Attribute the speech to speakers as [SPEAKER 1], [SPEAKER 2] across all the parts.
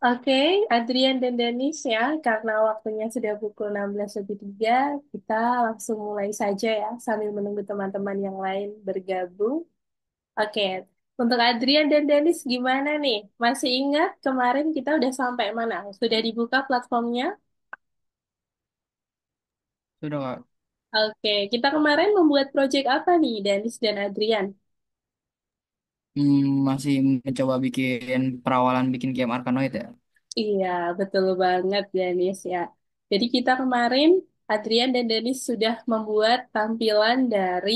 [SPEAKER 1] Oke, Adrian dan Denis ya, karena waktunya sudah pukul 16:03, kita langsung mulai saja ya, sambil menunggu teman-teman yang lain bergabung. Oke, untuk Adrian dan Denis gimana nih? Masih ingat kemarin kita udah sampai mana? Sudah dibuka platformnya?
[SPEAKER 2] Sudah Kak.
[SPEAKER 1] Oke, kita kemarin membuat project apa nih, Denis dan Adrian?
[SPEAKER 2] Masih mencoba bikin perawalan bikin game Arkanoid ya.
[SPEAKER 1] Iya, betul banget, Denis ya. Jadi kita kemarin, Adrian dan Denis sudah membuat tampilan dari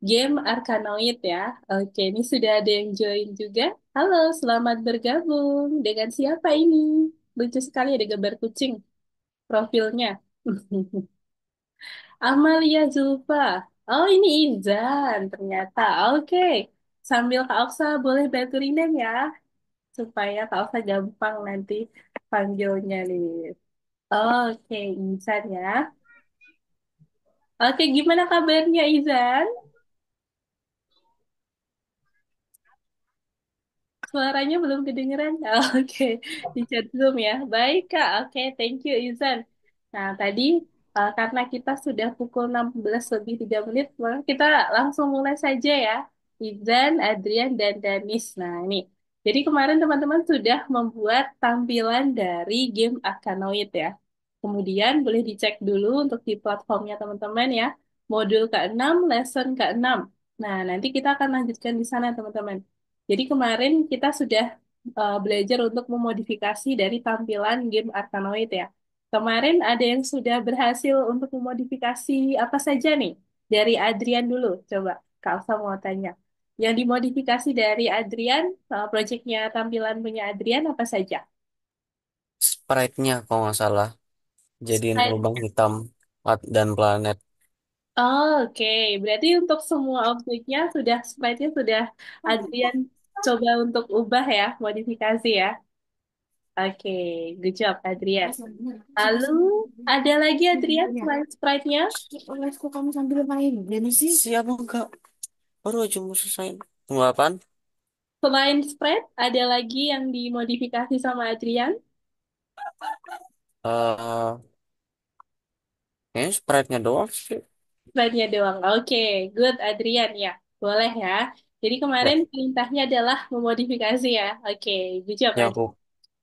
[SPEAKER 1] game Arkanoid ya. Oke, ini sudah ada yang join juga. Halo, selamat bergabung. Dengan siapa ini? Lucu sekali ada gambar kucing profilnya. Amalia Zulfa. Oh, ini Izan ternyata. Oke, sambil Kak Oksa boleh bantu Rinen ya, supaya Kak Oksa gampang nanti panggilnya nih. Oke, Izan ya. Oke, gimana kabarnya Izan? Suaranya belum kedengeran. Oke, di chat Zoom ya. Baik, Kak. Oke, thank you Izan. Nah, tadi karena kita sudah pukul 16 lebih 3 menit, maka kita langsung mulai saja ya. Izan, Adrian, dan Danis. Nah, ini. Jadi kemarin teman-teman sudah membuat tampilan dari game Arkanoid ya. Kemudian boleh dicek dulu untuk di platformnya teman-teman ya. Modul ke-6, lesson ke-6. Nah, nanti kita akan lanjutkan di sana teman-teman. Jadi kemarin kita sudah belajar untuk memodifikasi dari tampilan game Arkanoid ya. Kemarin ada yang sudah berhasil untuk memodifikasi apa saja nih? Dari Adrian dulu, coba Kak Alfa mau tanya. Yang dimodifikasi dari Adrian, proyeknya tampilan punya Adrian apa saja?
[SPEAKER 3] Sprite-nya kalau nggak salah jadiin
[SPEAKER 1] Sprite.
[SPEAKER 3] lubang hitam dan planet.
[SPEAKER 1] Oke, berarti untuk semua objeknya sudah sprite-nya sudah Adrian coba untuk ubah ya, modifikasi ya. Oke, good job Adrian. Lalu ada lagi Adrian selain sprite-nya.
[SPEAKER 3] Kok kamu sambil main game sih? Siapa enggak? Baru aja mau selesai. Tunggu apaan?
[SPEAKER 1] Selain sprite, ada lagi yang dimodifikasi sama Adrian.
[SPEAKER 3] Eh, Kayaknya sprite-nya doang sih.
[SPEAKER 1] Sprite-nya doang. Oke, good Adrian ya. Boleh ya. Jadi
[SPEAKER 3] Ya,
[SPEAKER 1] kemarin perintahnya adalah memodifikasi ya. Oke, good job
[SPEAKER 3] yang aku
[SPEAKER 1] Adrian.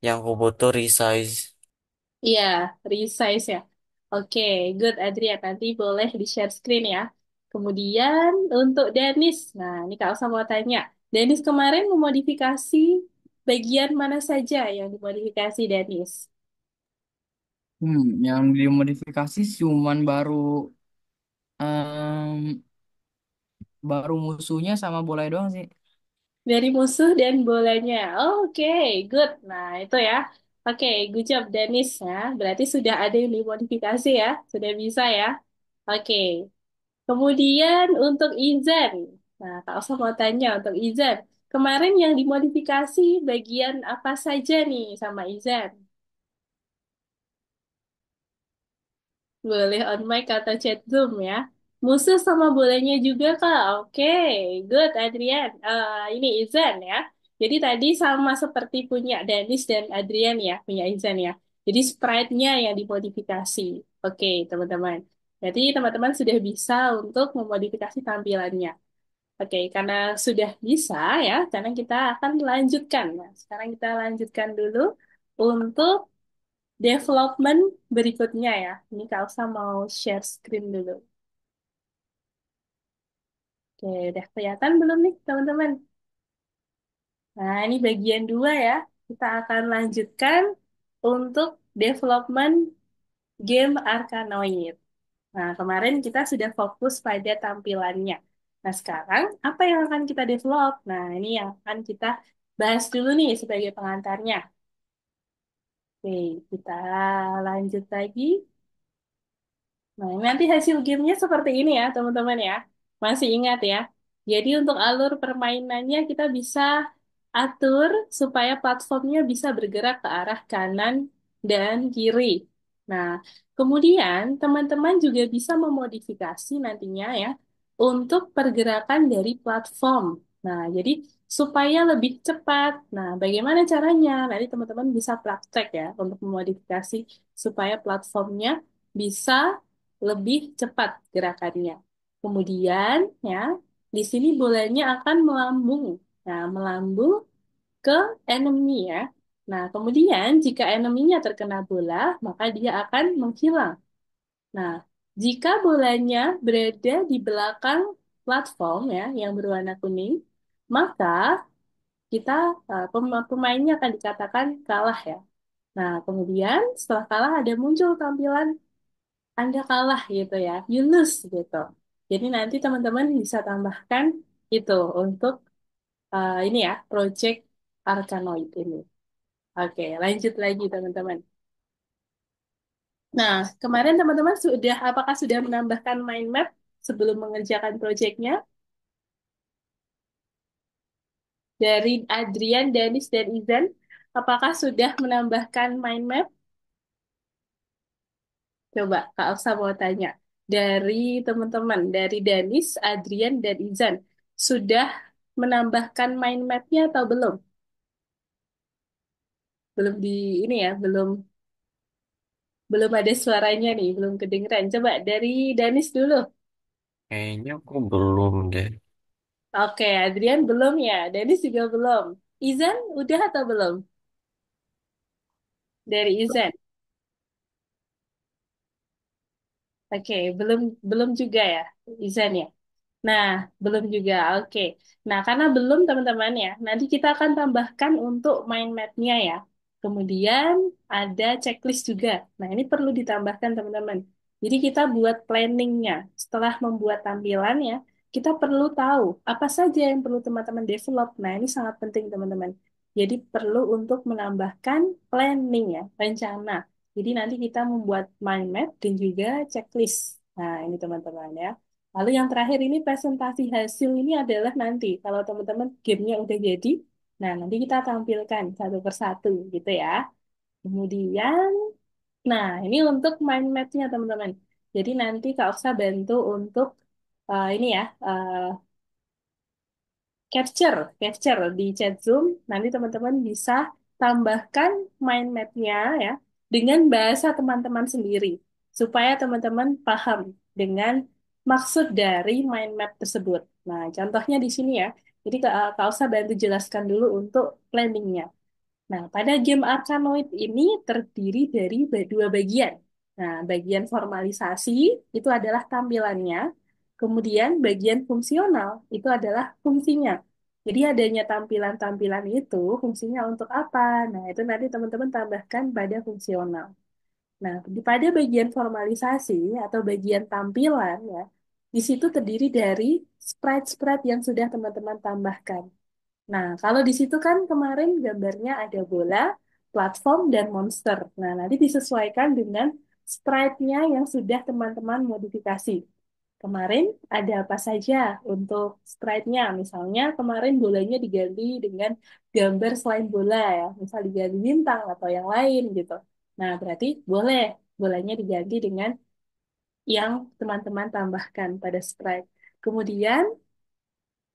[SPEAKER 3] yang aku butuh resize.
[SPEAKER 1] Iya, resize ya. Oke, good Adrian. Nanti boleh di-share screen ya. Kemudian untuk Dennis. Nah, ini Kak Elsa mau tanya. Dennis kemarin memodifikasi bagian mana saja yang dimodifikasi Dennis?
[SPEAKER 2] Yang dimodifikasi cuman em, baru musuhnya sama bola doang sih.
[SPEAKER 1] Dari musuh dan bolanya. Oke, good. Nah, itu ya. Oke, good job Dennis ya. Berarti sudah ada yang dimodifikasi ya. Sudah bisa ya. Oke. Kemudian untuk Izan. Nah, Kak Osa mau tanya untuk Izan. Kemarin yang dimodifikasi bagian apa saja nih sama Izan? Boleh on mic atau chat Zoom ya. Musuh sama bolanya juga Kak. Oke, good Adrian. Ini Izan ya. Jadi tadi sama seperti punya Danis dan Adrian ya, punya Izan ya. Jadi sprite-nya yang dimodifikasi. Oke, teman-teman. Jadi teman-teman sudah bisa untuk memodifikasi tampilannya. Oke, karena sudah bisa ya, karena kita akan lanjutkan. Nah, sekarang kita lanjutkan dulu untuk development berikutnya ya. Ini Kak Elsa mau share screen dulu. Oke, udah kelihatan belum nih teman-teman? Nah, ini bagian dua ya. Kita akan lanjutkan untuk development game Arkanoid. Nah, kemarin kita sudah fokus pada tampilannya. Nah, sekarang apa yang akan kita develop? Nah, ini yang akan kita bahas dulu nih sebagai pengantarnya. Oke, kita lanjut lagi. Nah, nanti hasil gamenya seperti ini ya, teman-teman ya. Masih ingat ya. Jadi untuk alur permainannya kita bisa atur supaya platformnya bisa bergerak ke arah kanan dan kiri. Nah, kemudian teman-teman juga bisa memodifikasi nantinya ya untuk pergerakan dari platform. Nah, jadi supaya lebih cepat. Nah, bagaimana caranya? Nanti teman-teman bisa praktek ya untuk memodifikasi supaya platformnya bisa lebih cepat gerakannya. Kemudian ya, di sini bolanya akan melambung. Nah, melambung ke enemy ya. Nah, kemudian jika enemy-nya terkena bola, maka dia akan menghilang. Nah, jika bolanya berada di belakang platform ya yang berwarna kuning, maka kita pemainnya akan dikatakan kalah ya. Nah, kemudian setelah kalah ada muncul tampilan Anda kalah gitu ya, you lose gitu. Jadi nanti teman-teman bisa tambahkan itu untuk ini ya, project Arkanoid ini. Oke, lanjut lagi teman-teman. Nah, kemarin teman-teman apakah sudah menambahkan mind map sebelum mengerjakan proyeknya? Dari Adrian, Danis, dan Izan, apakah sudah menambahkan mind map? Coba Kak Elsa mau tanya. Dari teman-teman, dari Danis, Adrian, dan Izan, sudah menambahkan mind map-nya atau belum? Belum di ini ya, belum ada suaranya nih, belum kedengeran. Coba dari Danis dulu.
[SPEAKER 3] Kayaknya aku belum deh.
[SPEAKER 1] Oke, Adrian belum ya. Dennis juga belum. Izan udah atau belum? Dari Izan. Oke, belum belum juga ya, Izan ya. Nah, belum juga. Oke. Nah, karena belum teman-teman ya, nanti kita akan tambahkan untuk mind map-nya ya. Kemudian ada checklist juga. Nah, ini perlu ditambahkan teman-teman. Jadi kita buat planningnya. Setelah membuat tampilan ya, kita perlu tahu apa saja yang perlu teman-teman develop. Nah, ini sangat penting teman-teman. Jadi perlu untuk menambahkan planning ya, rencana. Jadi nanti kita membuat mind map dan juga checklist. Nah, ini teman-teman ya. Lalu yang terakhir ini presentasi hasil ini adalah nanti kalau teman-teman gamenya udah jadi, nah nanti kita tampilkan satu persatu gitu ya. Kemudian, nah ini untuk mind map-nya teman-teman. Jadi nanti Kak Oksa bantu untuk ini ya, capture di chat Zoom. Nanti teman-teman bisa tambahkan mind map-nya ya dengan bahasa teman-teman sendiri supaya teman-teman paham dengan maksud dari mind map tersebut. Nah, contohnya di sini ya. Jadi Kak Ausa bantu jelaskan dulu untuk planningnya. Nah, pada game Arkanoid ini terdiri dari dua bagian. Nah, bagian formalisasi itu adalah tampilannya, kemudian bagian fungsional itu adalah fungsinya. Jadi adanya tampilan-tampilan itu fungsinya untuk apa? Nah, itu nanti teman-teman tambahkan pada fungsional. Nah, pada bagian formalisasi atau bagian tampilan ya, di situ terdiri dari sprite-sprite yang sudah teman-teman tambahkan. Nah, kalau di situ kan kemarin gambarnya ada bola, platform, dan monster. Nah, nanti disesuaikan dengan sprite-nya yang sudah teman-teman modifikasi. Kemarin ada apa saja untuk sprite-nya? Misalnya kemarin bolanya diganti dengan gambar selain bola ya, misal diganti bintang atau yang lain gitu. Nah, berarti boleh bolanya diganti dengan yang teman-teman tambahkan pada sprite. Kemudian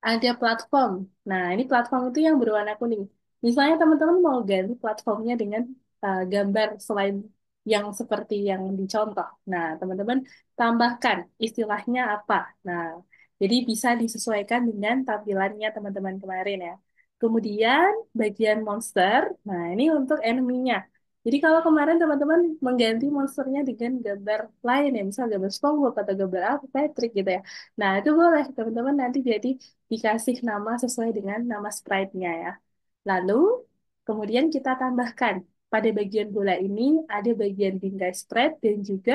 [SPEAKER 1] ada platform. Nah, ini platform itu yang berwarna kuning. Misalnya teman-teman mau ganti platformnya dengan gambar selain yang seperti yang dicontoh. Nah, teman-teman tambahkan istilahnya apa. Nah, jadi bisa disesuaikan dengan tampilannya teman-teman kemarin ya. Kemudian bagian monster. Nah, ini untuk enemy-nya. Jadi kalau kemarin teman-teman mengganti monsternya dengan gambar lain ya, misal gambar SpongeBob atau gambar apa, Patrick gitu ya. Nah, itu boleh teman-teman nanti jadi dikasih nama sesuai dengan nama sprite-nya ya. Lalu, kemudian kita tambahkan pada bagian bola ini ada bagian bingkai sprite dan juga,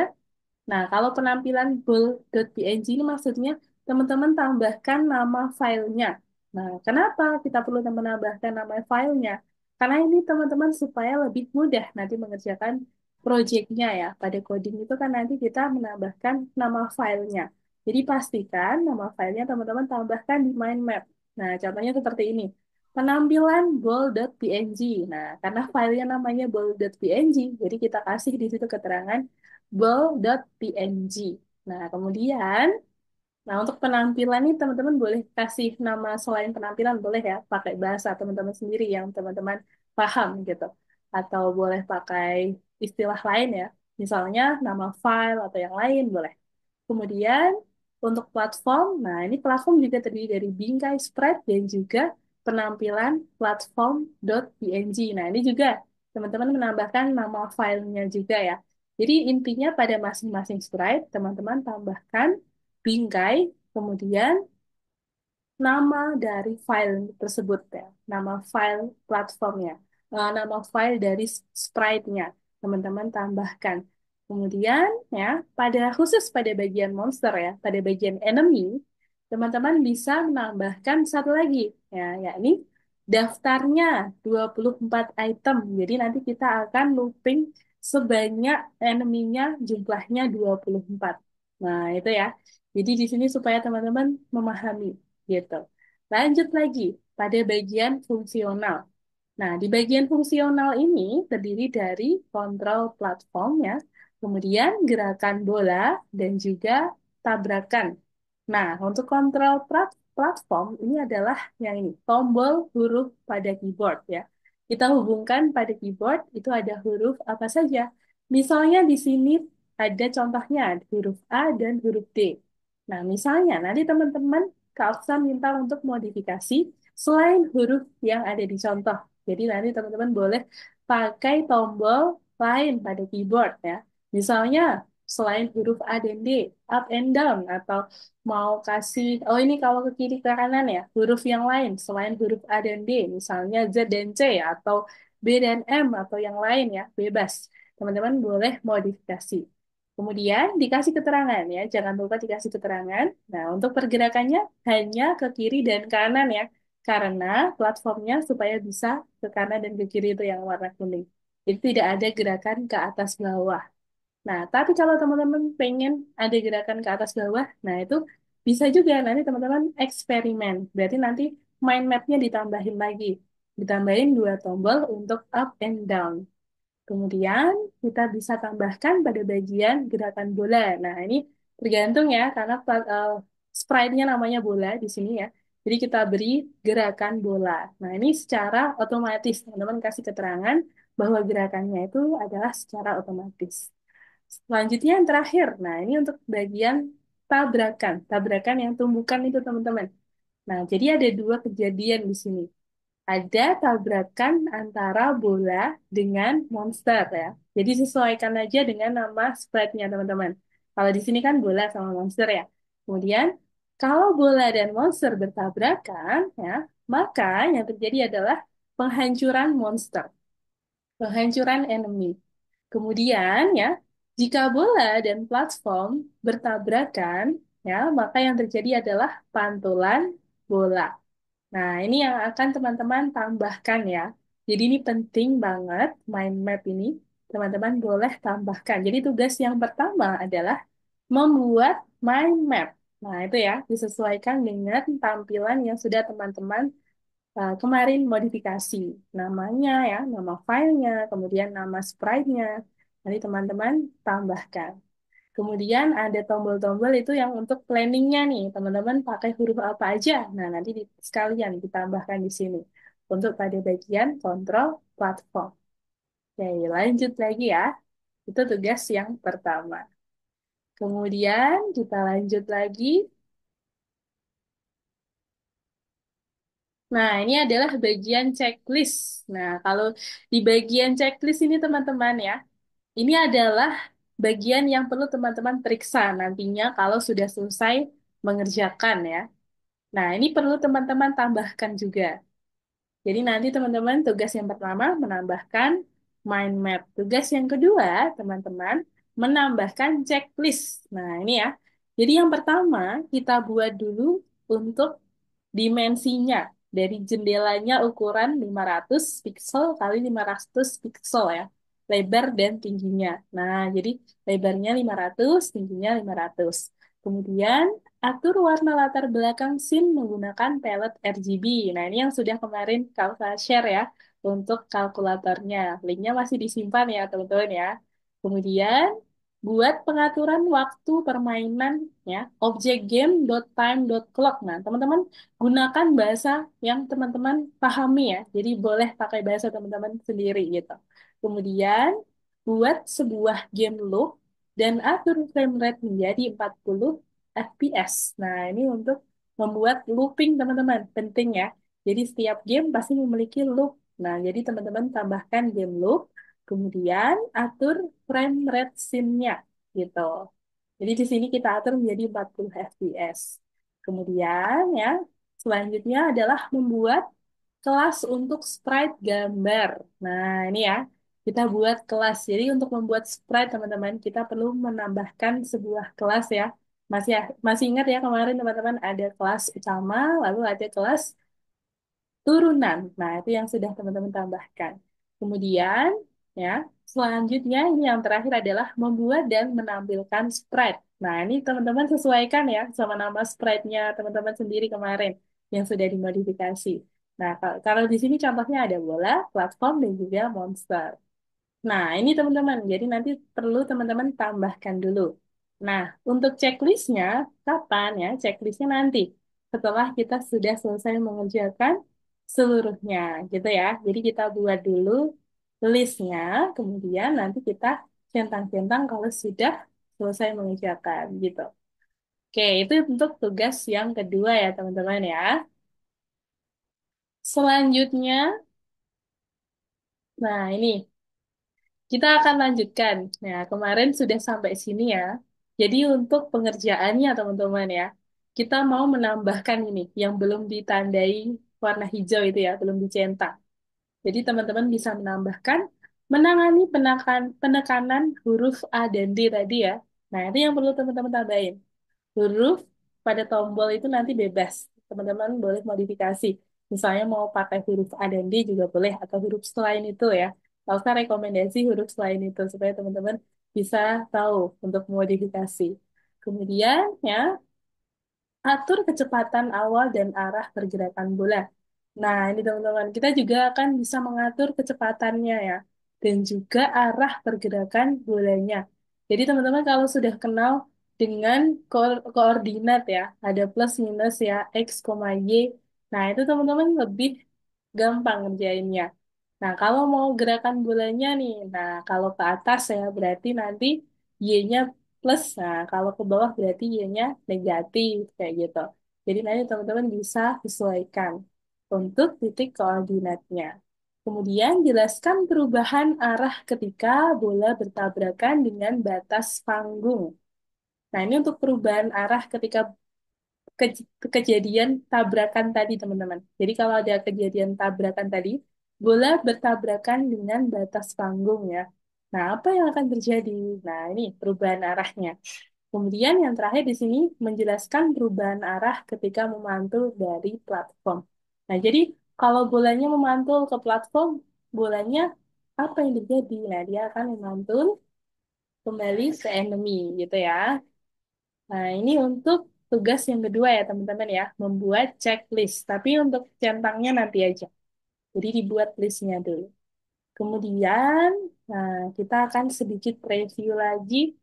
[SPEAKER 1] nah kalau penampilan bool.png ini maksudnya teman-teman tambahkan nama filenya. Nah, kenapa kita perlu menambahkan nama filenya? Karena ini teman-teman supaya lebih mudah nanti mengerjakan project-nya ya. Pada coding itu kan nanti kita menambahkan nama filenya. Jadi pastikan nama filenya teman-teman tambahkan di mind map. Nah, contohnya seperti ini. Penampilan bool.png. Nah, karena filenya namanya bool.png, jadi kita kasih di situ keterangan bool.png. Nah, kemudian Nah, untuk penampilan ini teman-teman boleh kasih nama selain penampilan, boleh ya, pakai bahasa teman-teman sendiri yang teman-teman paham gitu. Atau boleh pakai istilah lain ya, misalnya nama file atau yang lain boleh. Kemudian untuk platform, nah ini platform juga terdiri dari bingkai spread dan juga penampilan platform.png. Nah, ini juga teman-teman menambahkan nama filenya juga ya. Jadi intinya pada masing-masing sprite, teman-teman tambahkan bingkai, kemudian nama dari file tersebut ya, nama file platformnya, nama file dari sprite-nya, teman-teman tambahkan. Kemudian ya, khusus pada bagian monster ya, pada bagian enemy, teman-teman bisa menambahkan satu lagi ya, yakni daftarnya 24 item. Jadi nanti kita akan looping sebanyak enemy-nya jumlahnya 24. Nah, itu ya. Jadi di sini supaya teman-teman memahami gitu. Lanjut lagi pada bagian fungsional. Nah, di bagian fungsional ini terdiri dari kontrol platformnya, kemudian gerakan bola, dan juga tabrakan. Nah, untuk kontrol platform ini adalah yang ini, tombol huruf pada keyboard ya. Kita hubungkan pada keyboard itu ada huruf apa saja. Misalnya di sini ada contohnya huruf A dan huruf D. Nah, misalnya nanti teman-teman Kak Afsa minta untuk modifikasi selain huruf yang ada di contoh. Jadi nanti teman-teman boleh pakai tombol lain pada keyboard ya. Misalnya selain huruf A dan D, up and down, atau mau kasih, oh ini kalau ke kiri ke kanan ya, huruf yang lain selain huruf A dan D, misalnya Z dan C, atau B dan M, atau yang lain ya, bebas. Teman-teman boleh modifikasi. Kemudian dikasih keterangan ya, jangan lupa dikasih keterangan. Nah, untuk pergerakannya hanya ke kiri dan kanan ya, karena platformnya supaya bisa ke kanan dan ke kiri itu yang warna kuning. Jadi tidak ada gerakan ke atas bawah. Nah, tapi kalau teman-teman pengen ada gerakan ke atas bawah, nah itu bisa juga nanti teman-teman eksperimen. Berarti nanti mind map-nya ditambahin lagi. Ditambahin dua tombol untuk up and down. Kemudian kita bisa tambahkan pada bagian gerakan bola. Nah, ini tergantung ya, karena sprite-nya namanya bola di sini ya. Jadi kita beri gerakan bola. Nah, ini secara otomatis. Teman-teman kasih keterangan bahwa gerakannya itu adalah secara otomatis. Selanjutnya yang terakhir. Nah, ini untuk bagian tabrakan. Tabrakan yang tumbukan itu teman-teman. Nah, jadi ada dua kejadian di sini. Ada tabrakan antara bola dengan monster ya. Jadi sesuaikan aja dengan nama sprite-nya teman-teman. Kalau di sini kan bola sama monster ya. Kemudian kalau bola dan monster bertabrakan ya, maka yang terjadi adalah penghancuran monster, penghancuran enemy. Kemudian ya, jika bola dan platform bertabrakan ya, maka yang terjadi adalah pantulan bola. Nah, ini yang akan teman-teman tambahkan ya. Jadi ini penting banget mind map ini. Teman-teman boleh tambahkan. Jadi tugas yang pertama adalah membuat mind map. Nah, itu ya, disesuaikan dengan tampilan yang sudah teman-teman kemarin modifikasi. Namanya ya, nama filenya, kemudian nama sprite-nya. Nanti teman-teman tambahkan. Kemudian ada tombol-tombol itu yang untuk planningnya nih, teman-teman pakai huruf apa aja. Nah, nanti sekalian ditambahkan di sini untuk pada bagian kontrol platform. Oke, lanjut lagi ya. Itu tugas yang pertama. Kemudian kita lanjut lagi. Nah, ini adalah bagian checklist. Nah, kalau di bagian checklist ini teman-teman ya, ini adalah bagian yang perlu teman-teman periksa nantinya kalau sudah selesai mengerjakan ya. Nah, ini perlu teman-teman tambahkan juga. Jadi nanti teman-teman tugas yang pertama menambahkan mind map. Tugas yang kedua, teman-teman menambahkan checklist. Nah, ini ya. Jadi yang pertama kita buat dulu untuk dimensinya. Dari jendelanya ukuran 500 pixel kali 500 pixel ya. Lebar dan tingginya. Nah, jadi lebarnya 500, tingginya 500. Kemudian atur warna latar belakang scene menggunakan palette RGB. Nah, ini yang sudah kemarin Kak share ya untuk kalkulatornya. Linknya masih disimpan ya, teman-teman ya. Kemudian buat pengaturan waktu permainan ya, objek game.time.clock. Nah, teman-teman gunakan bahasa yang teman-teman pahami ya. Jadi boleh pakai bahasa teman-teman sendiri gitu. Kemudian buat sebuah game loop dan atur frame rate menjadi 40 FPS. Nah, ini untuk membuat looping teman-teman, penting ya. Jadi setiap game pasti memiliki loop. Nah, jadi teman-teman tambahkan game loop, kemudian atur frame rate scene-nya gitu. Jadi di sini kita atur menjadi 40 fps. Kemudian ya, selanjutnya adalah membuat kelas untuk sprite gambar. Nah, ini ya, kita buat kelas. Jadi untuk membuat sprite teman-teman, kita perlu menambahkan sebuah kelas ya. Masih masih ingat ya kemarin teman-teman ada kelas utama, lalu ada kelas turunan. Nah, itu yang sudah teman-teman tambahkan. Kemudian, ya, selanjutnya ini yang terakhir adalah membuat dan menampilkan sprite. Nah, ini teman-teman sesuaikan ya sama nama sprite-nya teman-teman sendiri kemarin yang sudah dimodifikasi. Nah, kalau di sini contohnya ada bola, platform, dan juga monster. Nah, ini teman-teman. Jadi nanti perlu teman-teman tambahkan dulu. Nah, untuk checklistnya, kapan ya? Checklistnya nanti. Setelah kita sudah selesai mengerjakan seluruhnya, gitu ya. Jadi kita buat dulu listnya, kemudian nanti kita centang-centang kalau sudah selesai mengerjakan, gitu. Oke, itu untuk tugas yang kedua ya, teman-teman ya. Selanjutnya, nah ini. Kita akan lanjutkan. Nah, kemarin sudah sampai sini ya. Jadi untuk pengerjaannya teman-teman ya, kita mau menambahkan ini yang belum ditandai warna hijau itu ya, belum dicetak. Jadi teman-teman bisa menambahkan menangani penekanan huruf A dan D tadi ya. Nah, itu yang perlu teman-teman tambahin. Huruf pada tombol itu nanti bebas. Teman-teman boleh modifikasi. Misalnya mau pakai huruf A dan D juga boleh, atau huruf selain itu ya. Saya rekomendasi huruf selain itu supaya teman-teman bisa tahu untuk modifikasi. Kemudian ya, atur kecepatan awal dan arah pergerakan bola. Nah, ini teman-teman, kita juga akan bisa mengatur kecepatannya ya, dan juga arah pergerakan bolanya. Jadi teman-teman kalau sudah kenal dengan koordinat ya, ada plus minus ya, X, Y. Nah, itu teman-teman lebih gampang ngerjainnya. Nah, kalau mau gerakan bolanya nih, nah kalau ke atas ya berarti nanti Y-nya plus. Nah, kalau ke bawah berarti Y-nya negatif kayak gitu. Jadi nanti teman-teman bisa sesuaikan untuk titik koordinatnya. Kemudian jelaskan perubahan arah ketika bola bertabrakan dengan batas panggung. Nah, ini untuk perubahan arah ketika kejadian tabrakan tadi, teman-teman. Jadi kalau ada kejadian tabrakan tadi, bola bertabrakan dengan batas panggung ya. Nah, apa yang akan terjadi? Nah, ini perubahan arahnya. Kemudian yang terakhir di sini menjelaskan perubahan arah ketika memantul dari platform. Nah, jadi kalau bolanya memantul ke platform, bolanya apa yang terjadi? Nah, dia akan memantul kembali ke enemy gitu ya. Nah, ini untuk tugas yang kedua ya, teman-teman ya, membuat checklist. Tapi untuk centangnya nanti aja. Jadi dibuat listnya dulu. Kemudian, nah, kita akan sedikit review lagi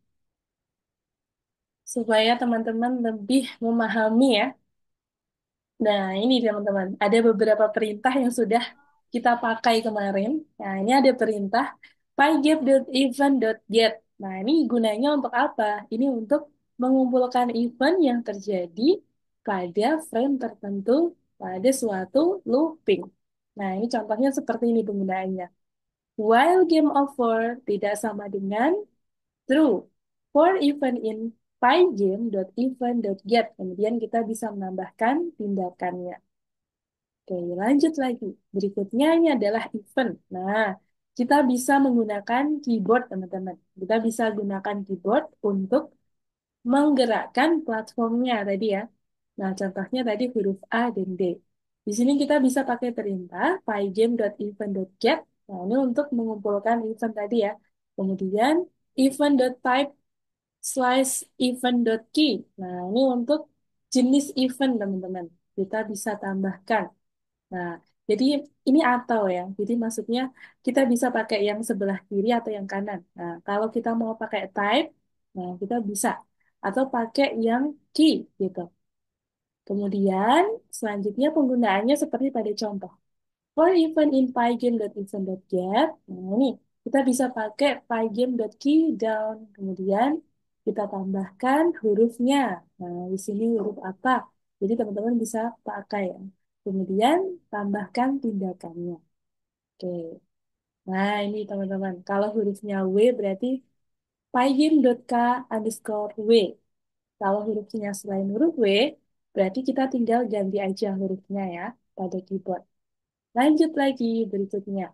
[SPEAKER 1] supaya teman-teman lebih memahami ya. Nah, ini teman-teman, ada beberapa perintah yang sudah kita pakai kemarin. Nah, ini ada perintah pygap.event.get. Nah, ini gunanya untuk apa? Ini untuk mengumpulkan event yang terjadi pada frame tertentu pada suatu looping. Nah, ini contohnya seperti ini penggunaannya. While game over tidak sama dengan true. For event in pygame.event.get. Kemudian kita bisa menambahkan tindakannya. Oke, lanjut lagi. Berikutnya ini adalah event. Nah, kita bisa menggunakan keyboard, teman-teman. Kita bisa gunakan keyboard untuk menggerakkan platformnya tadi ya. Nah, contohnya tadi huruf A dan D. Di sini kita bisa pakai perintah pygame.event.get. Nah, ini untuk mengumpulkan event tadi ya. Kemudian event.type slice event.key. Nah, ini untuk jenis event, teman-teman. Kita bisa tambahkan. Nah, jadi ini atau ya. Jadi maksudnya kita bisa pakai yang sebelah kiri atau yang kanan. Nah, kalau kita mau pakai type, Nah, kita bisa. Atau pakai yang key gitu. Kemudian, selanjutnya penggunaannya seperti pada contoh. For even in pygame.even.get, nah ini kita bisa pakai pygame.key down. Kemudian kita tambahkan hurufnya. Nah, di sini huruf apa? Jadi teman-teman bisa pakai ya. Kemudian tambahkan tindakannya. Oke. Nah, ini teman-teman. Kalau hurufnya W berarti pygame.k underscore W. Kalau hurufnya selain huruf W, berarti kita tinggal ganti aja hurufnya ya pada keyboard. Lanjut lagi berikutnya.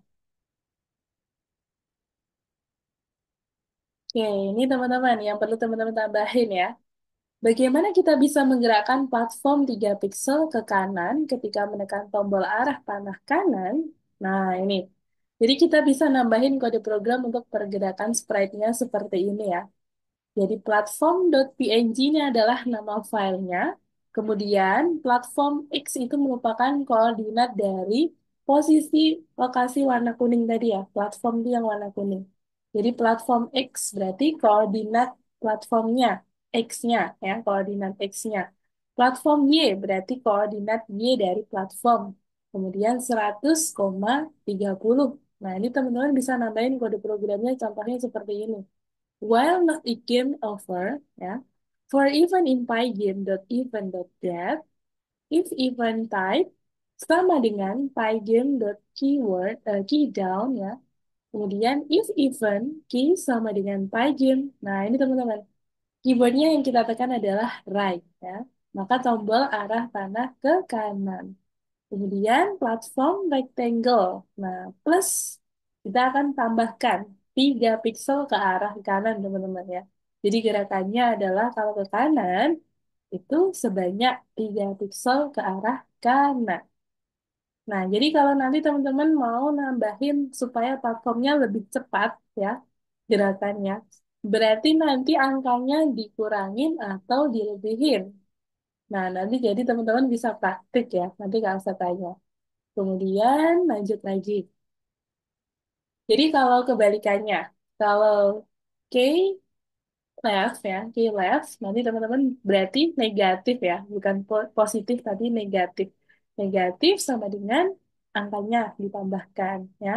[SPEAKER 1] Oke, ini teman-teman yang perlu teman-teman tambahin ya. Bagaimana kita bisa menggerakkan platform 3 pixel ke kanan ketika menekan tombol arah panah kanan? Nah, ini. Jadi kita bisa nambahin kode program untuk pergerakan sprite-nya seperti ini ya. Jadi platform.png ini adalah nama filenya. Kemudian platform X itu merupakan koordinat dari posisi lokasi warna kuning tadi ya. Platform itu yang warna kuning. Jadi platform X berarti koordinat platformnya, X-nya ya, koordinat X-nya. Platform Y berarti koordinat Y dari platform. Kemudian 100,30. Nah, ini teman-teman bisa nambahin kode programnya contohnya seperti ini. While not a game over, ya, for even in pygame.even.get, if even type sama dengan pygame.keyword key down ya. Kemudian if even key sama dengan pygame. Nah, ini teman-teman. Keywordnya yang kita tekan adalah right ya. Maka tombol arah panah ke kanan. Kemudian platform rectangle. Nah, plus kita akan tambahkan 3 pixel ke arah kanan, teman-teman ya. Jadi gerakannya adalah kalau ke kanan, itu sebanyak 3 pixel ke arah kanan. Nah, jadi kalau nanti teman-teman mau nambahin supaya platformnya lebih cepat ya, gerakannya, berarti nanti angkanya dikurangin atau dilebihin. Nah, nanti jadi teman-teman bisa praktik ya, nanti kalau saya tanya. Kemudian lanjut lagi. Jadi kalau kebalikannya, kalau K left ya, K left, nanti teman-teman berarti negatif ya, bukan positif tadi negatif. Negatif sama dengan angkanya ditambahkan ya.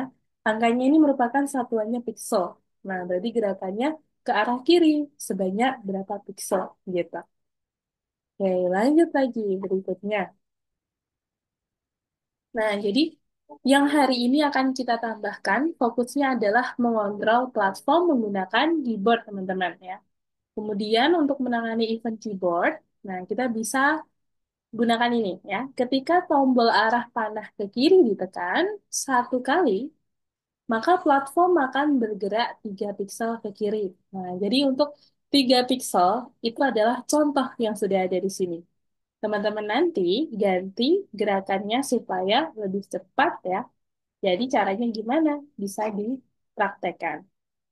[SPEAKER 1] Angkanya ini merupakan satuannya pixel. Nah, berarti gerakannya ke arah kiri sebanyak berapa pixel gitu. Oke, lanjut lagi berikutnya. Nah, jadi yang hari ini akan kita tambahkan fokusnya adalah mengontrol platform menggunakan keyboard, teman-teman ya. Kemudian untuk menangani event keyboard, nah kita bisa gunakan ini ya. Ketika tombol arah panah ke kiri ditekan satu kali, maka platform akan bergerak 3 pixel ke kiri. Nah, jadi untuk 3 pixel itu adalah contoh yang sudah ada di sini. Teman-teman nanti ganti gerakannya supaya lebih cepat ya. Jadi caranya gimana? Bisa dipraktekkan.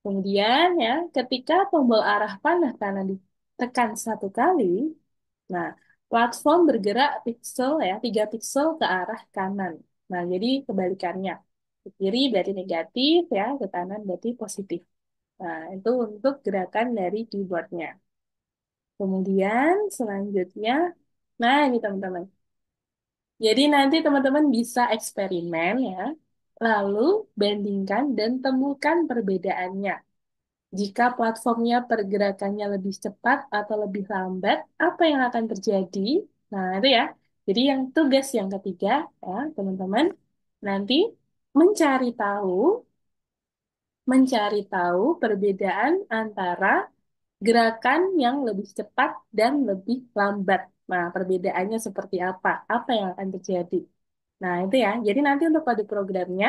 [SPEAKER 1] Kemudian ya, ketika tombol arah panah kanan ditekan satu kali, nah platform bergerak pixel ya, 3 pixel ke arah kanan. Nah, jadi kebalikannya. Ke kiri berarti negatif ya, ke kanan berarti positif. Nah, itu untuk gerakan dari keyboardnya. Kemudian selanjutnya, nah ini teman-teman. Jadi nanti teman-teman bisa eksperimen ya, lalu bandingkan dan temukan perbedaannya. Jika platformnya pergerakannya lebih cepat atau lebih lambat, apa yang akan terjadi? Nah, itu ya. Jadi yang tugas yang ketiga ya, teman-teman, nanti mencari tahu, mencari tahu perbedaan antara gerakan yang lebih cepat dan lebih lambat. Nah, perbedaannya seperti apa? Apa yang akan terjadi? Nah, itu ya. Jadi nanti untuk kode programnya,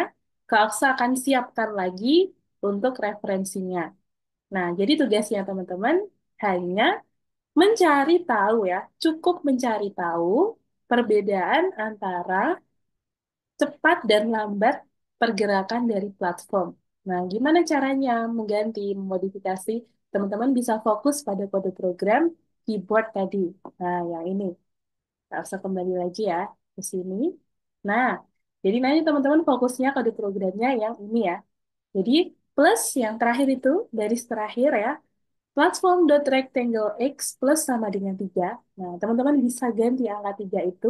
[SPEAKER 1] Kak Oksa akan siapkan lagi untuk referensinya. Nah, jadi tugasnya teman-teman hanya mencari tahu ya, cukup mencari tahu perbedaan antara cepat dan lambat pergerakan dari platform. Nah, gimana caranya mengganti, memodifikasi? Teman-teman bisa fokus pada kode program keyboard tadi. Nah, yang ini. Nggak usah kembali lagi ya ke sini. Nah, jadi nanti teman-teman fokusnya kode programnya yang ini ya. Jadi plus yang terakhir itu, garis terakhir ya, Platform.rectangle X plus sama dengan 3. Nah, teman-teman bisa ganti angka 3 itu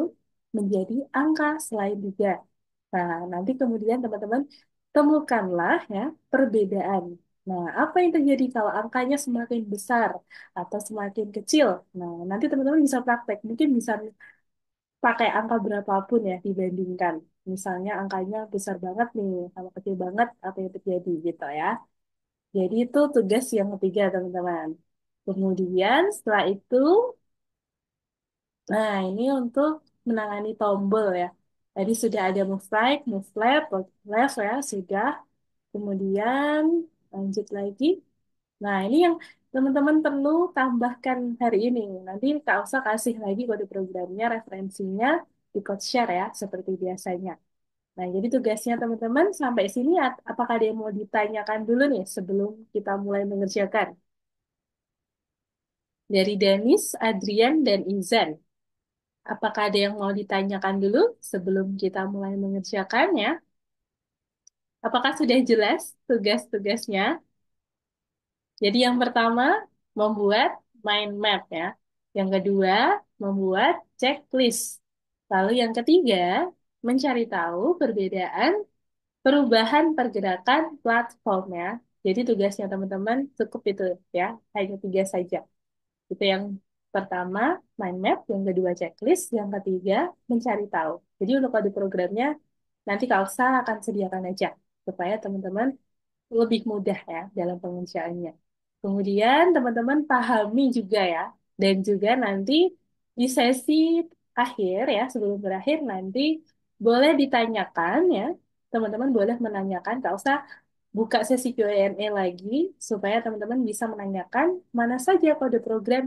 [SPEAKER 1] menjadi angka selain 3. Nah, nanti kemudian teman-teman temukanlah ya perbedaan. Nah, apa yang terjadi kalau angkanya semakin besar atau semakin kecil? Nah, nanti teman-teman bisa praktek. Mungkin bisa pakai angka berapapun ya dibandingkan. Misalnya angkanya besar banget nih, sama kecil banget, apa yang terjadi gitu ya. Jadi itu tugas yang ketiga, teman-teman. Kemudian setelah itu, nah ini untuk menangani tombol ya. Tadi sudah ada move right, move left, left ya, sudah. Kemudian lanjut lagi. Nah ini yang teman-teman perlu tambahkan hari ini. Nanti Kak Usa kasih lagi kode programnya, referensinya di code share ya, seperti biasanya. Nah, jadi tugasnya teman-teman sampai sini, apakah ada yang mau ditanyakan dulu nih sebelum kita mulai mengerjakan? Dari Danis, Adrian, dan Izan. Apakah ada yang mau ditanyakan dulu sebelum kita mulai mengerjakannya? Apakah sudah jelas tugas-tugasnya? Jadi yang pertama, membuat mind map ya. Yang kedua, membuat checklist. Lalu yang ketiga, mencari tahu perbedaan perubahan pergerakan platformnya. Jadi tugasnya teman-teman cukup itu ya, hanya tiga saja. Itu yang pertama, mind map, yang kedua checklist, yang ketiga mencari tahu. Jadi untuk kode programnya nanti Kak Elsa akan sediakan aja supaya teman-teman lebih mudah ya dalam pengerjaannya. Kemudian teman-teman pahami juga ya, dan juga nanti di sesi akhir ya, sebelum berakhir nanti boleh ditanyakan ya, teman-teman boleh menanyakan, Kak usah buka sesi Q&A lagi supaya teman-teman bisa menanyakan mana saja kode program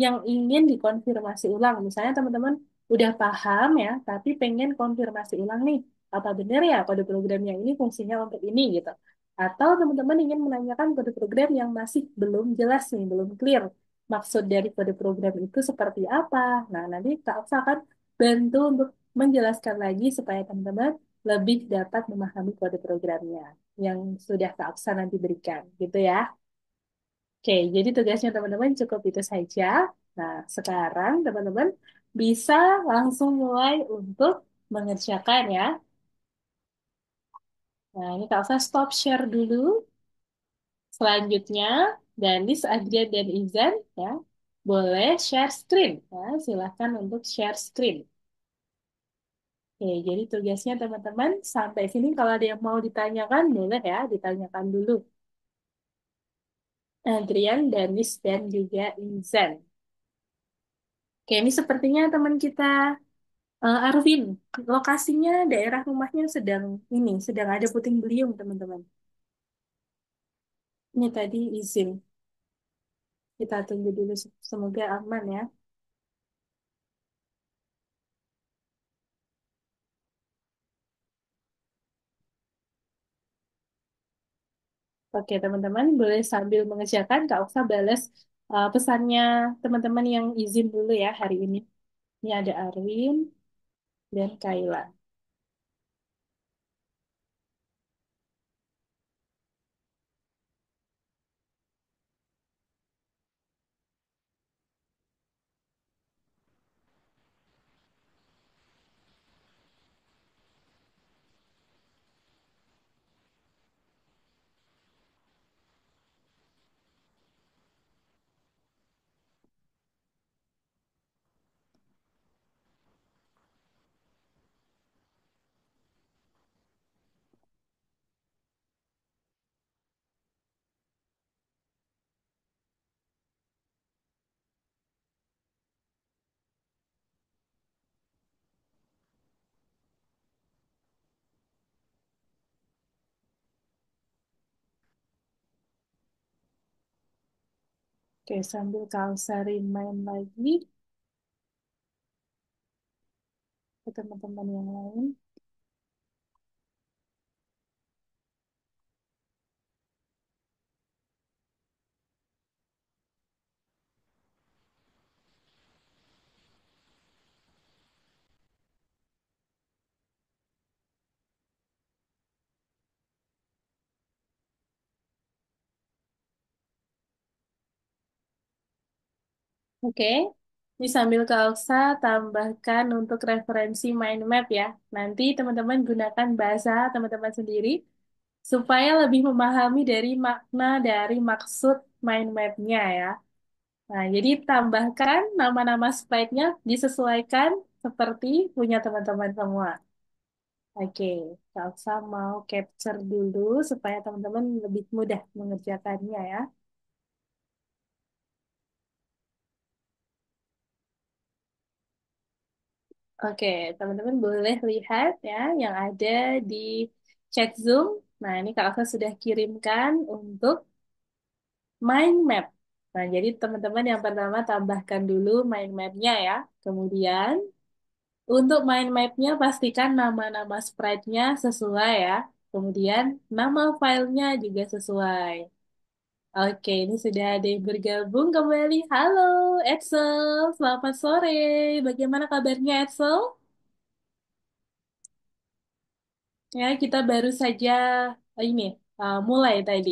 [SPEAKER 1] yang ingin dikonfirmasi ulang. Misalnya teman-teman udah paham ya, tapi pengen konfirmasi ulang nih, apa benar ya kode program yang ini fungsinya untuk ini gitu. Atau teman-teman ingin menanyakan kode program yang masih belum jelas nih, belum clear. Maksud dari kode program itu seperti apa? Nah, nanti Kak Aksa akan bantu untuk menjelaskan lagi supaya teman-teman lebih dapat memahami kode programnya yang sudah Kak Aksa nanti berikan, gitu ya. Oke, jadi tugasnya teman-teman cukup itu saja. Nah, sekarang teman-teman bisa langsung mulai untuk mengerjakan ya. Nah, ini Kak Aksa stop share dulu. Selanjutnya, Danis, Adrian, dan Izan ya, boleh share screen. Ya, silahkan untuk share screen. Oke, jadi tugasnya teman-teman sampai sini kalau ada yang mau ditanyakan, boleh ya, ditanyakan dulu. Adrian, Danis, dan juga Izan. Oke, ini sepertinya teman kita Arvin. Lokasinya daerah rumahnya sedang ada puting beliung, teman-teman. Ini tadi izin. Kita tunggu dulu, semoga aman ya. Oke, teman-teman, boleh sambil mengerjakan, Kak Oksa balas pesannya teman-teman yang izin dulu ya hari ini. Ini ada Arvin dan Kayla. Oke, sambil Kak Oksa remind lagi ke teman-teman yang lain. Oke, ini sambil Kak Oksa tambahkan untuk referensi mind map ya. Nanti teman-teman gunakan bahasa teman-teman sendiri supaya lebih memahami dari makna dari maksud mind map-nya ya. Nah, jadi tambahkan nama-nama sprite-nya disesuaikan seperti punya teman-teman semua. Oke, Kak Oksa mau capture dulu supaya teman-teman lebih mudah mengerjakannya ya. Oke, teman-teman boleh lihat ya yang ada di chat Zoom. Nah, ini Kak Alfa sudah kirimkan untuk mind map. Nah, jadi teman-teman yang pertama tambahkan dulu mind map-nya ya. Kemudian, untuk mind map-nya pastikan nama-nama sprite-nya sesuai ya. Kemudian, nama filenya juga sesuai. Oke, ini sudah ada yang bergabung kembali. Halo, Edsel. Selamat sore. Bagaimana kabarnya, Edsel? Ya, kita baru saja ini mulai tadi.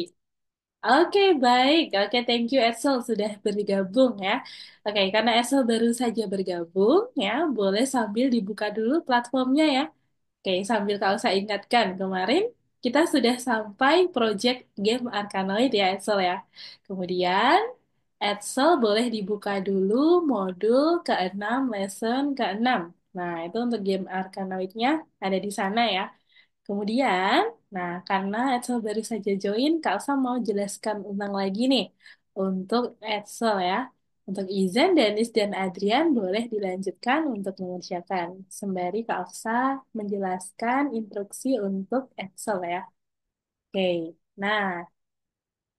[SPEAKER 1] Oke, baik. Oke, thank you Edsel sudah bergabung ya. Oke, karena Edsel baru saja bergabung ya, boleh sambil dibuka dulu platformnya ya. Oke, sambil kalau saya ingatkan kemarin kita sudah sampai project game Arkanoid ya Edsel ya. Kemudian Edsel boleh dibuka dulu modul ke-6, lesson ke-6. Nah, itu untuk game Arkanoidnya ada di sana ya. Kemudian, nah karena Edsel baru saja join, Kak Elsa mau jelaskan ulang lagi nih untuk Edsel ya. Untuk Izan, Danis, dan Adrian boleh dilanjutkan untuk mengerjakan. Sembari Kak Elsa menjelaskan instruksi untuk Edsel ya. Oke, nah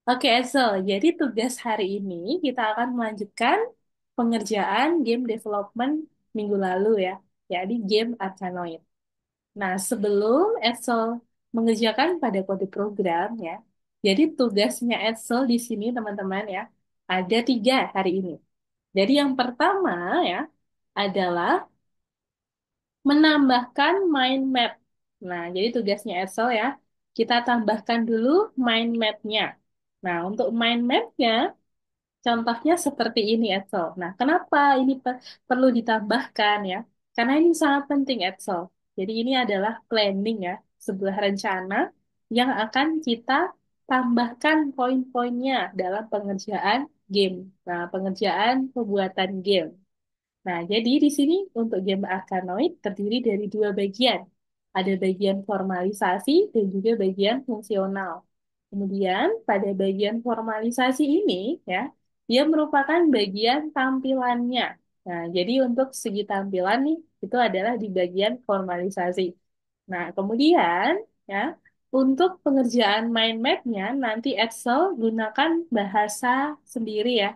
[SPEAKER 1] oke Edsel, jadi tugas hari ini kita akan melanjutkan pengerjaan game development minggu lalu ya, yakni game Arkanoid. Nah, sebelum Edsel mengerjakan pada kode program ya, jadi tugasnya Edsel di sini teman-teman ya, ada 3 hari ini. Jadi yang pertama ya adalah menambahkan mind map. Nah, jadi tugasnya Edsel ya, kita tambahkan dulu mind map-nya. Nah, untuk mind map-nya, contohnya seperti ini, Edsel. Nah, kenapa ini perlu ditambahkan ya? Karena ini sangat penting, Edsel. Jadi ini adalah planning ya, sebuah rencana yang akan kita tambahkan poin-poinnya dalam pengerjaan game. Nah, pengerjaan pembuatan game. Nah, jadi di sini untuk game Arkanoid terdiri dari 2 bagian. Ada bagian formalisasi dan juga bagian fungsional. Kemudian pada bagian formalisasi ini ya, dia merupakan bagian tampilannya. Nah, jadi untuk segi tampilan nih, itu adalah di bagian formalisasi. Nah, kemudian ya, untuk pengerjaan mind map-nya nanti Excel gunakan bahasa sendiri ya.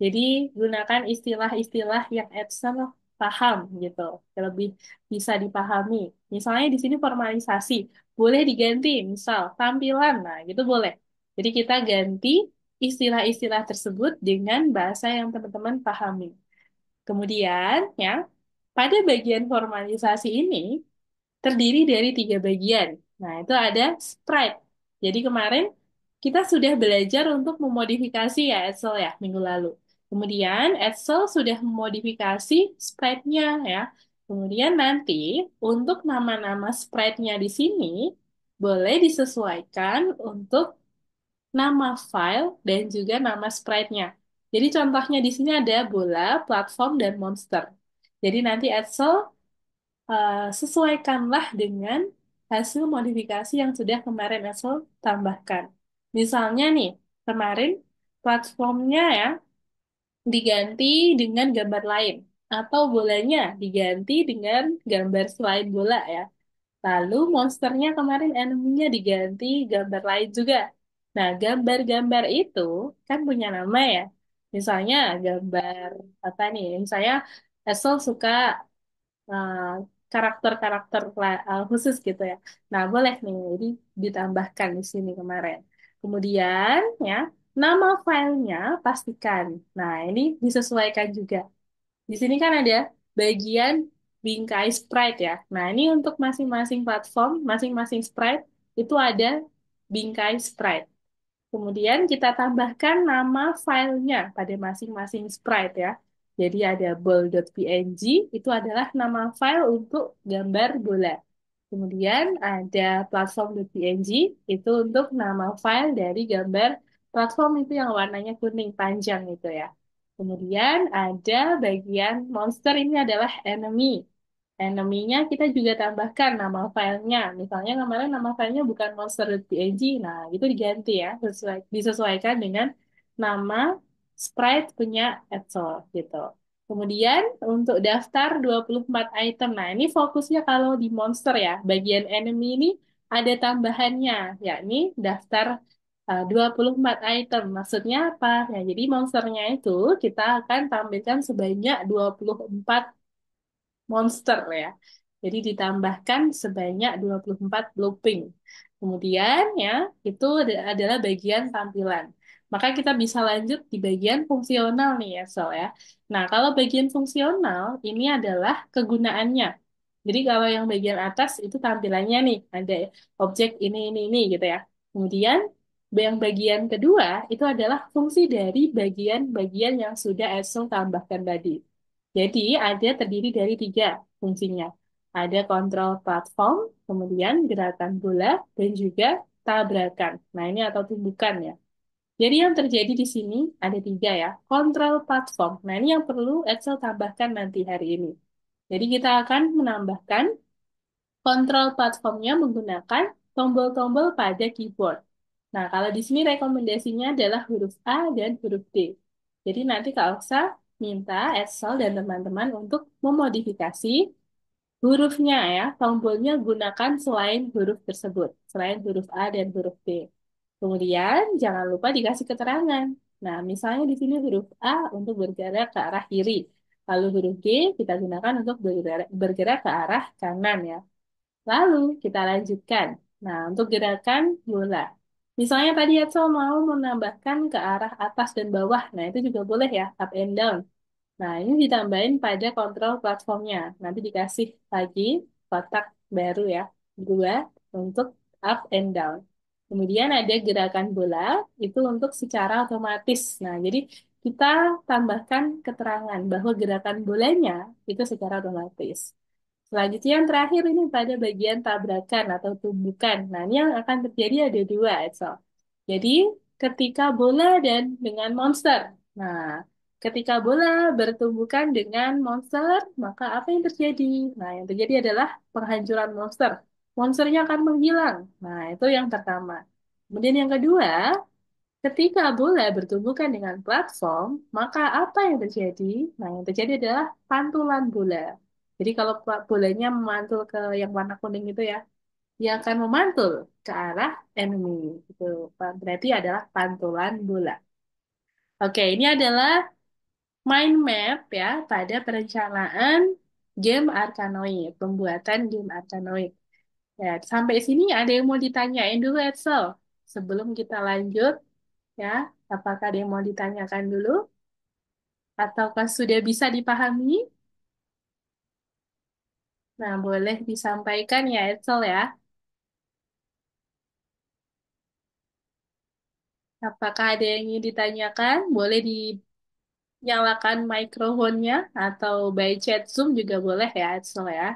[SPEAKER 1] Jadi gunakan istilah-istilah yang Excel paham gitu, lebih bisa dipahami. Misalnya di sini formalisasi, boleh diganti, misal tampilan, nah gitu boleh. Jadi kita ganti istilah-istilah tersebut dengan bahasa yang teman-teman pahami. Kemudian ya, pada bagian formalisasi ini terdiri dari 3 bagian. Nah, itu ada sprite. Jadi kemarin kita sudah belajar untuk memodifikasi ya Excel ya minggu lalu. Kemudian Excel sudah memodifikasi sprite-nya ya. Kemudian nanti untuk nama-nama sprite-nya di sini boleh disesuaikan untuk nama file dan juga nama sprite-nya. Jadi contohnya di sini ada bola, platform, dan monster. Jadi nanti Excel sesuaikanlah dengan hasil modifikasi yang sudah kemarin Excel tambahkan. Misalnya nih, kemarin platformnya ya diganti dengan gambar lain, atau bolanya diganti dengan gambar selain bola ya. Lalu monsternya kemarin enemy-nya diganti gambar lain juga. Nah, gambar-gambar itu kan punya nama ya. Misalnya gambar apa nih? Misalnya Excel suka eh, karakter-karakter khusus gitu ya. Nah, boleh nih, jadi ditambahkan di sini kemarin. Kemudian ya, nama filenya pastikan. Nah, ini disesuaikan juga. Di sini kan ada bagian bingkai sprite ya. Nah, ini untuk masing-masing platform, masing-masing sprite itu ada bingkai sprite. Kemudian kita tambahkan nama filenya pada masing-masing sprite ya. Jadi ada ball.png, itu adalah nama file untuk gambar bola. Kemudian ada platform.png, itu untuk nama file dari gambar platform itu yang warnanya kuning panjang itu ya. Kemudian ada bagian monster, ini adalah enemy. Enemy-nya kita juga tambahkan nama filenya. Misalnya kemarin nama filenya bukan monster.png, nah itu diganti ya, disesuaikan dengan nama sprite punya Edsel gitu. Kemudian untuk daftar 24 item. Nah, ini fokusnya kalau di monster ya. Bagian enemy ini ada tambahannya, yakni daftar 24 item. Maksudnya apa? Ya, jadi monsternya itu kita akan tampilkan sebanyak 24 monster ya. Jadi ditambahkan sebanyak 24 looping. Kemudian ya, itu adalah bagian tampilan. Maka kita bisa lanjut di bagian fungsional nih ya, Sol ya. Nah, kalau bagian fungsional ini adalah kegunaannya. Jadi kalau yang bagian atas itu tampilannya nih, ada objek ini gitu ya. Kemudian yang bagian kedua itu adalah fungsi dari bagian-bagian yang sudah Excel tambahkan tadi. Jadi ada terdiri dari tiga fungsinya. Ada kontrol platform, kemudian gerakan bola, dan juga tabrakan. Nah, ini atau tumbukan ya. Jadi yang terjadi di sini ada tiga ya. Kontrol platform. Nah, ini yang perlu Excel tambahkan nanti hari ini. Jadi kita akan menambahkan kontrol platformnya menggunakan tombol-tombol pada keyboard. Nah, kalau di sini rekomendasinya adalah huruf A dan huruf D. Jadi nanti Kak Oksa minta Excel dan teman-teman untuk memodifikasi hurufnya ya, tombolnya gunakan selain huruf tersebut, selain huruf A dan huruf D. Kemudian jangan lupa dikasih keterangan. Nah, misalnya di sini huruf A untuk bergerak ke arah kiri, lalu huruf D kita gunakan untuk bergerak ke arah kanan ya. Lalu kita lanjutkan. Nah, untuk gerakan bola. Misalnya tadi Edsel mau menambahkan ke arah atas dan bawah. Nah, itu juga boleh ya, up and down. Nah, ini ditambahin pada kontrol platformnya. Nanti dikasih lagi kotak baru ya, dua untuk up and down. Kemudian ada gerakan bola, itu untuk secara otomatis. Nah, jadi kita tambahkan keterangan bahwa gerakan bolanya itu secara otomatis. Selanjutnya yang terakhir ini pada bagian tabrakan atau tumbukan. Nah, ini yang akan terjadi ada dua, Edsel. Jadi, ketika bola dan dengan monster. Nah, ketika bola bertumbukan dengan monster, maka apa yang terjadi? Nah, yang terjadi adalah penghancuran monster. Monsternya akan menghilang. Nah, itu yang pertama. Kemudian yang kedua, ketika bola bertumbukan dengan platform, maka apa yang terjadi? Nah, yang terjadi adalah pantulan bola. Jadi kalau bolanya memantul ke yang warna kuning itu ya, dia akan memantul ke arah enemy. Itu berarti adalah pantulan bola. Oke, ini adalah mind map ya pada perencanaan game Arkanoid, pembuatan game Arkanoid. Ya, sampai sini ada yang mau ditanyain dulu, Edsel? Sebelum kita lanjut, ya, apakah ada yang mau ditanyakan dulu? Ataukah sudah bisa dipahami? Nah, boleh disampaikan ya, Edsel ya. Apakah ada yang ingin ditanyakan? Boleh dinyalakan mikrofonnya atau by chat Zoom juga boleh ya, Edsel ya.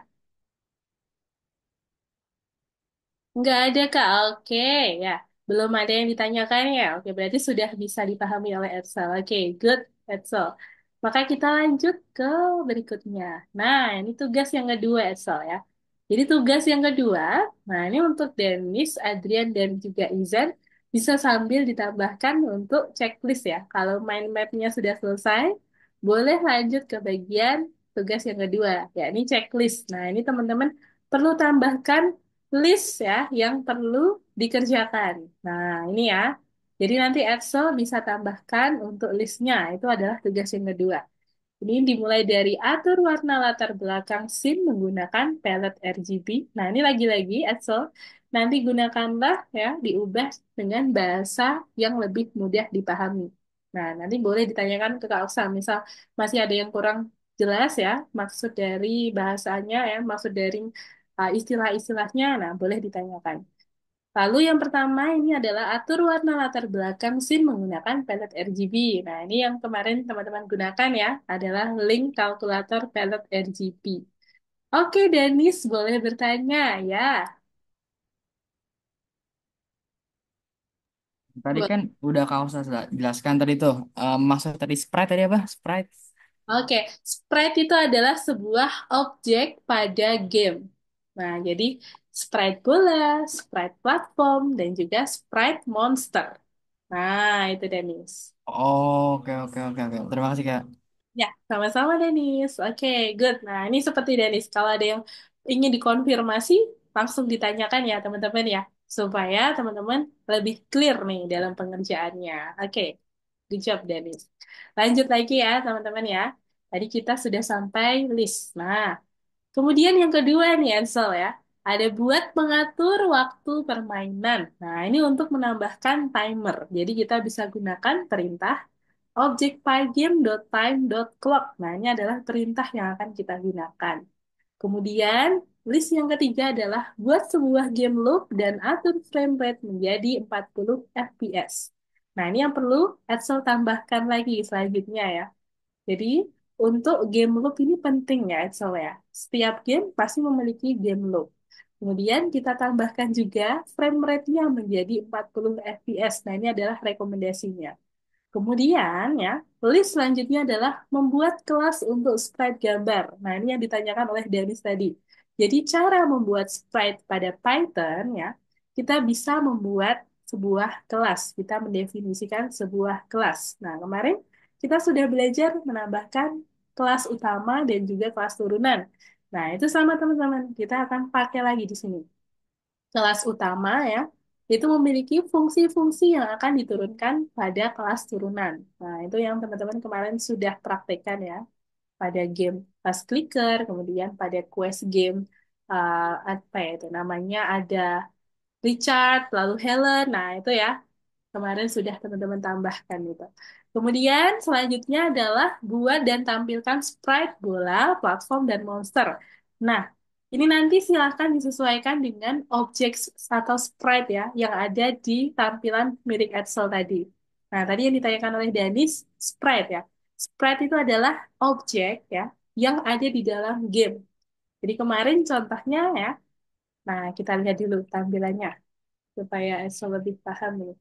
[SPEAKER 1] Nggak ada, Kak. Oke, ya. Belum ada yang ditanyakan ya. Oke, berarti sudah bisa dipahami oleh Edsel. Oke, good, Edsel. Maka kita lanjut ke berikutnya. Nah, ini tugas yang kedua, Edsel ya. Jadi tugas yang kedua, nah ini untuk Dennis, Adrian, dan juga Izan, bisa sambil ditambahkan untuk checklist ya. Kalau mind map-nya sudah selesai, boleh lanjut ke bagian tugas yang kedua, yakni checklist. Nah, ini teman-teman perlu tambahkan list ya yang perlu dikerjakan. Nah, ini ya. Jadi nanti Excel bisa tambahkan untuk listnya. Itu adalah tugas yang kedua. Ini dimulai dari atur warna latar belakang scene menggunakan palette RGB. Nah, ini lagi-lagi Excel. Nanti gunakanlah ya, diubah dengan bahasa yang lebih mudah dipahami. Nah, nanti boleh ditanyakan ke Kak Oksa. Misal masih ada yang kurang jelas ya, maksud dari bahasanya ya, maksud dari istilah-istilahnya. Nah, boleh ditanyakan. Lalu yang pertama ini adalah atur warna latar belakang scene menggunakan palette RGB. Nah, ini yang kemarin teman-teman gunakan ya, adalah link kalkulator palette RGB. Oke, Danis, boleh bertanya ya.
[SPEAKER 2] Tadi kan udah kau jelaskan tadi tuh. Maksud tadi sprite tadi apa? Sprite.
[SPEAKER 1] Oke, sprite itu adalah sebuah objek pada game. Nah, jadi sprite bola, sprite platform, dan juga sprite monster. Nah, itu Dennis.
[SPEAKER 2] Oh, oke oke oke oke. Terima kasih Kak.
[SPEAKER 1] Ya, sama-sama Dennis. Oke, good. Nah, ini seperti Dennis. Kalau ada yang ingin dikonfirmasi, langsung ditanyakan ya teman-teman ya. Supaya teman-teman lebih clear nih dalam pengerjaannya. Oke, good job Dennis. Lanjut lagi ya teman-teman ya. Tadi kita sudah sampai list. Nah, kemudian yang kedua nih Ansel ya. Ada buat mengatur waktu permainan. Nah, ini untuk menambahkan timer. Jadi kita bisa gunakan perintah objek pygame.time.clock. Nah, ini adalah perintah yang akan kita gunakan. Kemudian, list yang ketiga adalah buat sebuah game loop dan atur frame rate menjadi 40 fps. Nah, ini yang perlu Edsel tambahkan lagi selanjutnya ya. Jadi, untuk game loop ini penting ya, Edsel ya. Setiap game pasti memiliki game loop. Kemudian kita tambahkan juga frame rate-nya menjadi 40 fps. Nah, ini adalah rekomendasinya. Kemudian ya, list selanjutnya adalah membuat kelas untuk sprite gambar. Nah, ini yang ditanyakan oleh Dennis tadi. Jadi cara membuat sprite pada Python ya, kita bisa membuat sebuah kelas. Kita mendefinisikan sebuah kelas. Nah, kemarin kita sudah belajar menambahkan kelas utama dan juga kelas turunan. Nah, itu sama teman-teman. Kita akan pakai lagi di sini kelas utama ya, itu memiliki fungsi-fungsi yang akan diturunkan pada kelas turunan. Nah, itu yang teman-teman kemarin sudah praktekkan ya, pada game Fast Clicker, kemudian pada quest game, apa ya itu namanya, ada Richard, lalu Helen, nah itu ya, kemarin sudah teman-teman tambahkan itu. Kemudian selanjutnya adalah buat dan tampilkan sprite bola, platform, dan monster. Nah, ini nanti silakan disesuaikan dengan objek atau sprite ya yang ada di tampilan milik Excel tadi. Nah, tadi yang ditanyakan oleh Danis, sprite ya. Sprite itu adalah objek ya yang ada di dalam game. Jadi kemarin contohnya ya. Nah, kita lihat dulu tampilannya supaya Excel lebih paham nih.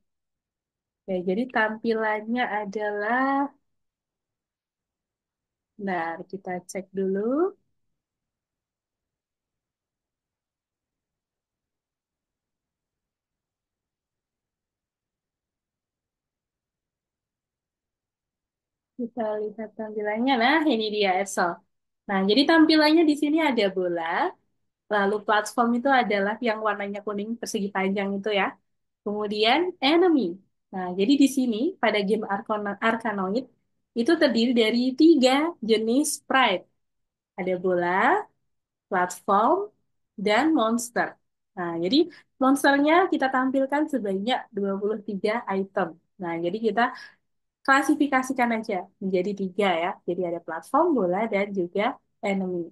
[SPEAKER 1] Ya, jadi tampilannya adalah, nah kita cek dulu, kita lihat tampilannya. Nah, ini dia Excel. Nah, jadi tampilannya di sini ada bola, lalu platform itu adalah yang warnanya kuning persegi panjang itu ya. Kemudian enemy. Nah, jadi di sini pada game Arkanoid itu terdiri dari tiga jenis sprite. Ada bola, platform, dan monster. Nah, jadi monsternya kita tampilkan sebanyak 23 item. Nah, jadi kita klasifikasikan aja menjadi tiga ya. Jadi ada platform, bola, dan juga enemy.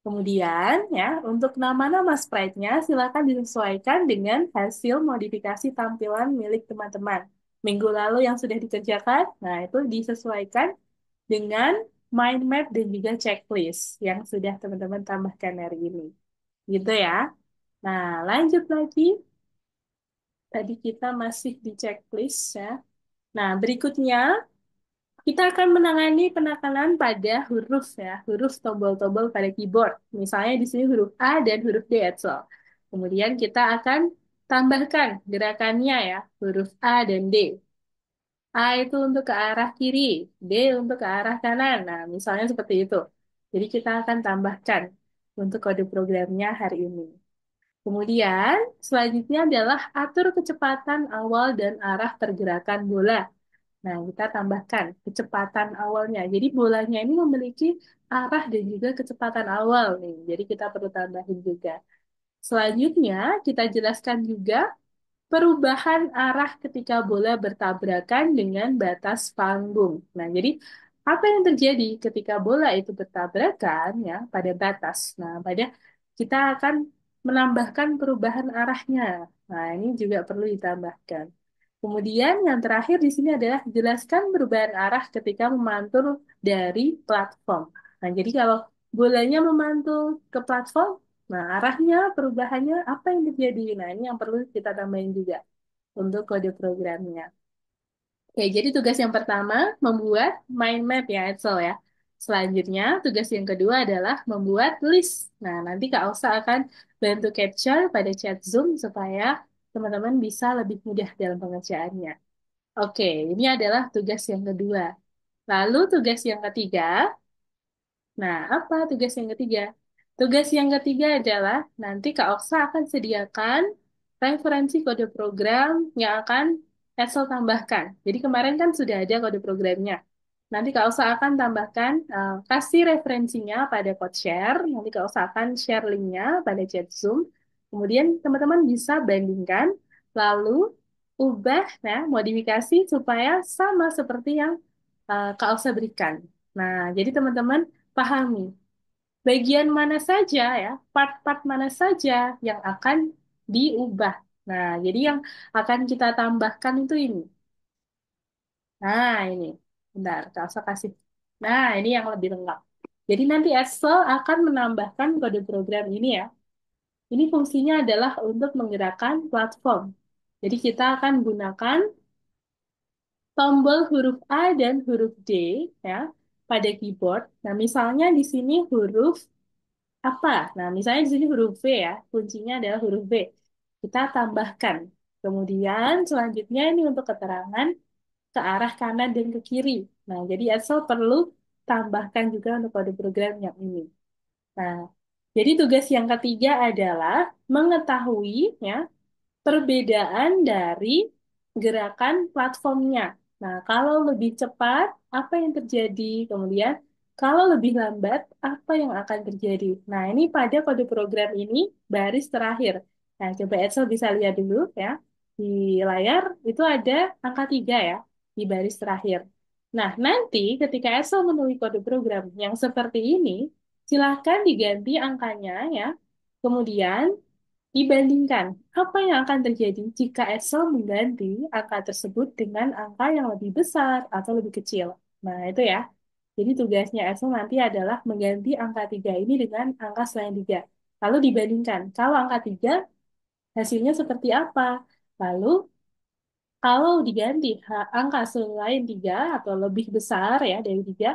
[SPEAKER 1] Kemudian ya, untuk nama-nama sprite-nya silakan disesuaikan dengan hasil modifikasi tampilan milik teman-teman. Minggu lalu yang sudah dikerjakan, nah itu disesuaikan dengan mind map dan juga checklist yang sudah teman-teman tambahkan hari ini. Gitu ya. Nah, lanjut lagi. Tadi kita masih di checklist ya. Nah, berikutnya kita akan menangani penekanan pada huruf ya, huruf tombol-tombol pada keyboard. Misalnya di sini huruf A dan huruf D, Edsel. Kemudian kita akan tambahkan gerakannya ya, huruf A dan D. A itu untuk ke arah kiri, D untuk ke arah kanan. Nah, misalnya seperti itu. Jadi kita akan tambahkan untuk kode programnya hari ini. Kemudian, selanjutnya adalah atur kecepatan awal dan arah pergerakan bola. Nah, kita tambahkan kecepatan awalnya. Jadi bolanya ini memiliki arah dan juga kecepatan awal nih. Jadi kita perlu tambahin juga. Selanjutnya, kita jelaskan juga perubahan arah ketika bola bertabrakan dengan batas panggung. Nah, jadi apa yang terjadi ketika bola itu bertabrakan ya pada batas? Nah, pada kita akan menambahkan perubahan arahnya. Nah, ini juga perlu ditambahkan. Kemudian yang terakhir di sini adalah jelaskan perubahan arah ketika memantul dari platform. Nah, jadi kalau bolanya memantul ke platform, nah arahnya, perubahannya, apa yang terjadi? Nah, ini yang perlu kita tambahin juga untuk kode programnya. Oke, jadi tugas yang pertama membuat mind map ya, Excel ya. Selanjutnya, tugas yang kedua adalah membuat list. Nah, nanti Kak Elsa akan bantu capture pada chat Zoom supaya teman-teman bisa lebih mudah dalam pengerjaannya. Oke, ini adalah tugas yang kedua. Lalu tugas yang ketiga, nah, apa tugas yang ketiga? Tugas yang ketiga adalah nanti Kak Oksa akan sediakan referensi kode program yang akan Excel tambahkan. Jadi kemarin kan sudah ada kode programnya. Nanti Kak Oksa akan tambahkan, kasih referensinya pada code share. Nanti Kak Oksa akan share linknya pada chat Zoom. Kemudian teman-teman bisa bandingkan, lalu ubah, nah, modifikasi supaya sama seperti yang Kak Oksa berikan. Nah, jadi teman-teman pahami bagian mana saja ya, part-part mana saja yang akan diubah. Nah, jadi yang akan kita tambahkan itu ini. Nah, ini. Bentar, Kak Elsa kasih. Nah, ini yang lebih lengkap. Jadi nanti Excel akan menambahkan kode program ini ya. Ini fungsinya adalah untuk menggerakkan platform. Jadi kita akan gunakan tombol huruf A dan huruf D ya pada keyboard. Nah, misalnya di sini huruf apa? Nah, misalnya di sini huruf V ya, kuncinya adalah huruf V. Kita tambahkan. Kemudian selanjutnya ini untuk keterangan ke arah kanan dan ke kiri. Nah, jadi Excel perlu tambahkan juga untuk kode program yang ini. Nah, jadi tugas yang ketiga adalah mengetahui ya perbedaan dari gerakan platformnya. Nah, kalau lebih cepat, apa yang terjadi? Kemudian, kalau lebih lambat, apa yang akan terjadi? Nah, ini pada kode program ini baris terakhir. Nah, coba Edsel bisa lihat dulu ya. Di layar itu ada angka 3 ya, di baris terakhir. Nah, nanti ketika Edsel menulis kode program yang seperti ini, silahkan diganti angkanya ya. Kemudian dibandingkan, apa yang akan terjadi jika Excel mengganti angka tersebut dengan angka yang lebih besar atau lebih kecil. Nah, itu ya. Jadi tugasnya Excel nanti adalah mengganti angka 3 ini dengan angka selain 3. Lalu dibandingkan, kalau angka 3 hasilnya seperti apa? Lalu kalau diganti angka selain 3 atau lebih besar ya dari 3,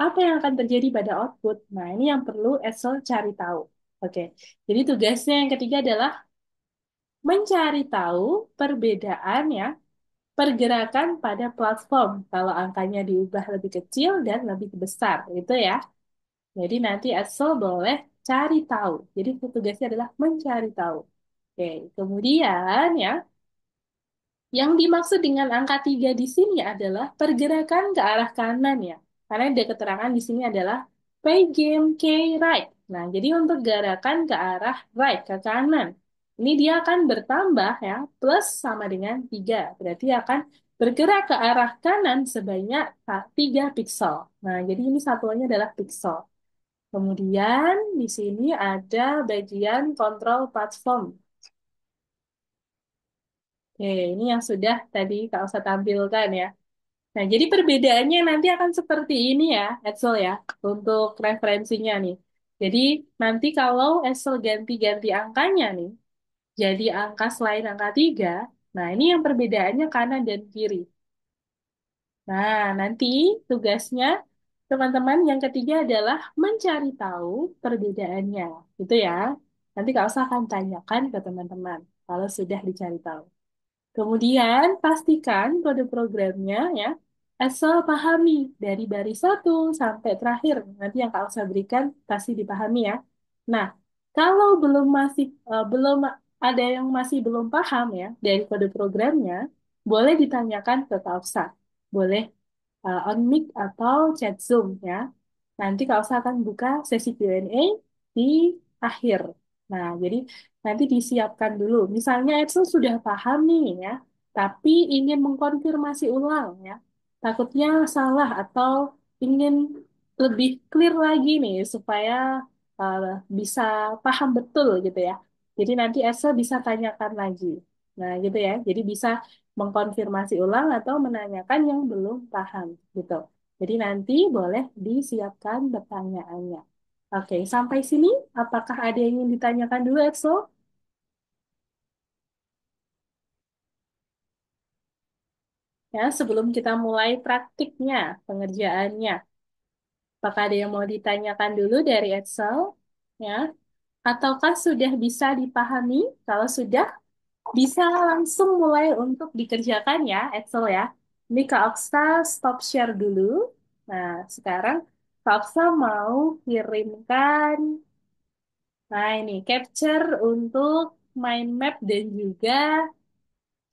[SPEAKER 1] apa yang akan terjadi pada output? Nah, ini yang perlu Excel cari tahu. Oke, jadi tugasnya yang ketiga adalah mencari tahu perbedaan ya pergerakan pada platform kalau angkanya diubah lebih kecil dan lebih besar itu ya. Jadi nanti Excel boleh cari tahu. Jadi tugasnya adalah mencari tahu. Oke, kemudian ya yang dimaksud dengan angka 3 di sini adalah pergerakan ke arah kanan ya. Karena ada keterangan di sini adalah play game K right. Nah, jadi untuk gerakan ke arah right, ke kanan. Ini dia akan bertambah ya, plus sama dengan 3. Berarti akan bergerak ke arah kanan sebanyak 3 pixel. Nah, jadi ini satuannya adalah pixel. Kemudian di sini ada bagian kontrol platform. Oke, ini yang sudah tadi Kak Elsa tampilkan ya. Nah, jadi perbedaannya nanti akan seperti ini ya, Excel ya, untuk referensinya nih. Jadi nanti kalau Excel ganti-ganti angkanya nih, jadi angka selain angka 3, nah ini yang perbedaannya kanan dan kiri. Nah, nanti tugasnya teman-teman yang ketiga adalah mencari tahu perbedaannya. Gitu ya. Nanti Kak Elsa akan tanyakan ke teman-teman kalau sudah dicari tahu. Kemudian pastikan kode programnya ya asal pahami dari baris satu sampai terakhir. Nanti yang Kak Elsa berikan pasti dipahami ya. Nah, kalau belum ada yang masih belum paham ya dari kode programnya, boleh ditanyakan ke Kak Elsa. Boleh on mic atau chat Zoom ya. Nanti Kak Elsa akan buka sesi Q&A di akhir. Nah, jadi nanti disiapkan dulu. Misalnya Excel sudah paham nih ya, tapi ingin mengkonfirmasi ulang ya. Takutnya salah atau ingin lebih clear lagi nih supaya uh, bisa paham betul gitu ya. Jadi nanti Excel bisa tanyakan lagi. Nah, gitu ya. Jadi bisa mengkonfirmasi ulang atau menanyakan yang belum paham, gitu. Jadi nanti boleh disiapkan pertanyaannya. Oke, sampai sini apakah ada yang ingin ditanyakan dulu, Exo? Ya, sebelum kita mulai praktiknya, pengerjaannya. Apakah ada yang mau ditanyakan dulu dari Excel? Ya, ataukah sudah bisa dipahami? Kalau sudah, bisa langsung mulai untuk dikerjakan ya, Excel ya. Ini Kak Oksa stop share dulu. Nah, sekarang Kak Oksa mau kirimkan, nah ini, capture untuk mind map dan juga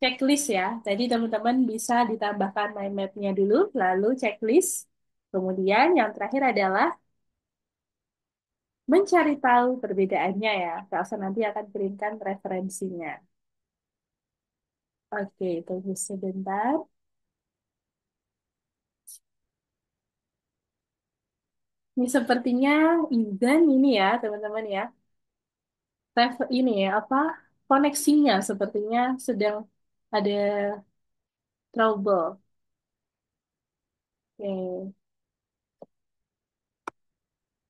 [SPEAKER 1] checklist ya. Tadi teman-teman bisa ditambahkan mind map-nya dulu, lalu checklist. Kemudian yang terakhir adalah mencari tahu perbedaannya ya. Kak Oksa nanti akan kirimkan referensinya. Oke, tunggu sebentar. Ini sepertinya Izan ini ya, teman-teman ya. Ini ya, apa, koneksinya sepertinya sedang ada trouble. Oke.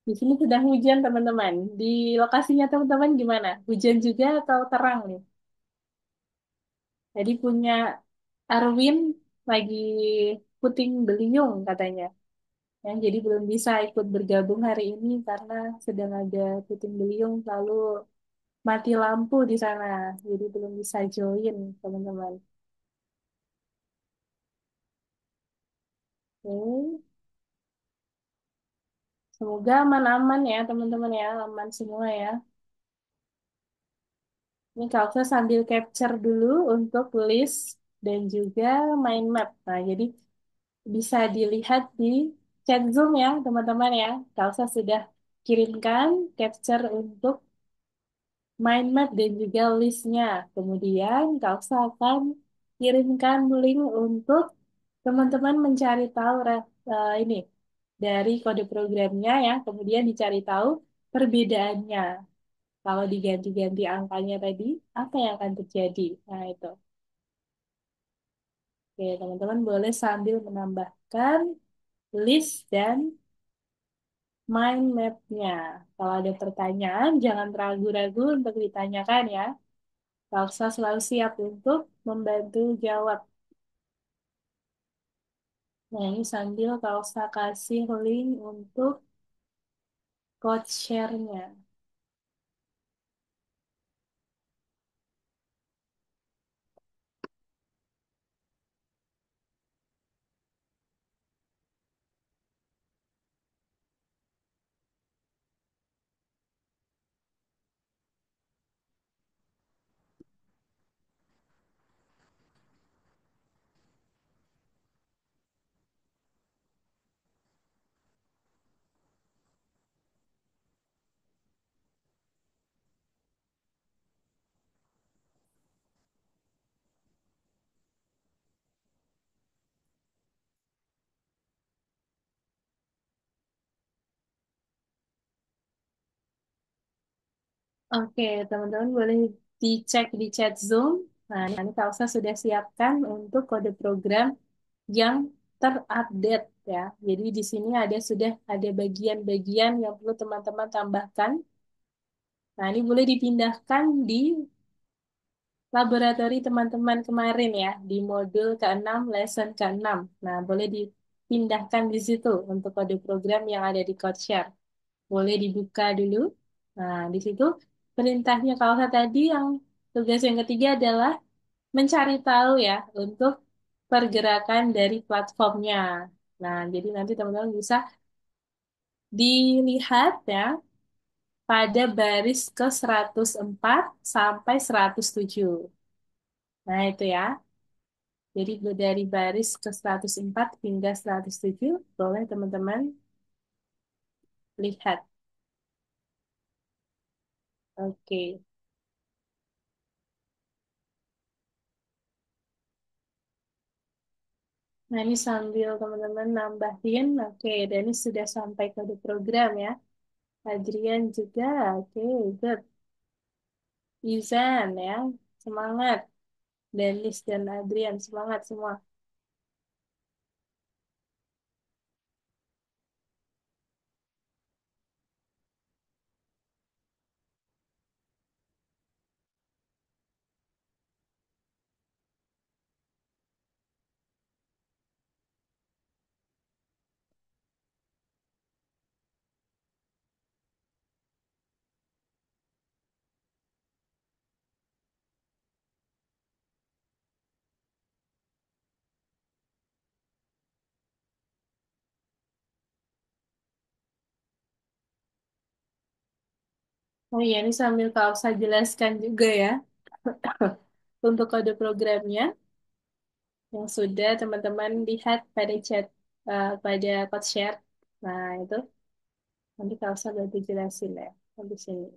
[SPEAKER 1] Di sini sedang hujan, teman-teman. Di lokasinya teman-teman gimana? Hujan juga atau terang nih? Jadi punya Arwin lagi puting beliung katanya. Ya, jadi belum bisa ikut bergabung hari ini karena sedang ada puting beliung lalu mati lampu di sana. Jadi belum bisa join, teman-teman. Oke. Semoga aman-aman ya teman-teman ya, aman semua ya. Ini Kak sambil capture dulu untuk list dan juga mind map. Nah, jadi bisa dilihat di chat Zoom ya teman-teman ya. Kak sudah kirimkan capture untuk mind map dan juga listnya. Kemudian Kak akan kirimkan link untuk teman-teman mencari tahu ini dari kode programnya ya. Kemudian dicari tahu perbedaannya. Kalau diganti-ganti angkanya tadi, apa yang akan terjadi? Nah, itu. Oke, teman-teman boleh sambil menambahkan list dan mind map-nya. Kalau ada pertanyaan, jangan ragu-ragu untuk ditanyakan ya. Kalsa selalu siap untuk membantu jawab. Nah, ini sambil Kalsa kasih link untuk code share-nya. Oke, teman-teman boleh dicek di chat Zoom. Nah, ini Kalsa sudah siapkan untuk kode program yang terupdate ya. Jadi di sini sudah ada bagian-bagian yang perlu teman-teman tambahkan. Nah, ini boleh dipindahkan di laboratori teman-teman kemarin ya, di modul ke-6, lesson ke-6. Nah, boleh dipindahkan di situ untuk kode program yang ada di CodeShare. Boleh dibuka dulu. Nah, di situ perintahnya kalau tadi yang tugas yang ketiga adalah mencari tahu ya untuk pergerakan dari platformnya. Nah, jadi nanti teman-teman bisa dilihat ya pada baris ke 104 sampai 107. Nah, itu ya. Jadi dari baris ke 104 hingga 107 boleh teman-teman lihat. Oke. Nah, ini sambil teman-teman nambahin. Oke, dan ini sudah sampai kode program ya. Adrian juga. Oke, good. Izan ya. Semangat. Dennis dan Adrian, semangat semua. Oh iya, ini sambil Kak Ausa jelaskan juga ya untuk kode programnya yang sudah teman-teman lihat pada chat pada code share. Nah, itu nanti Kak Ausa bantu jelasin ya habis ini.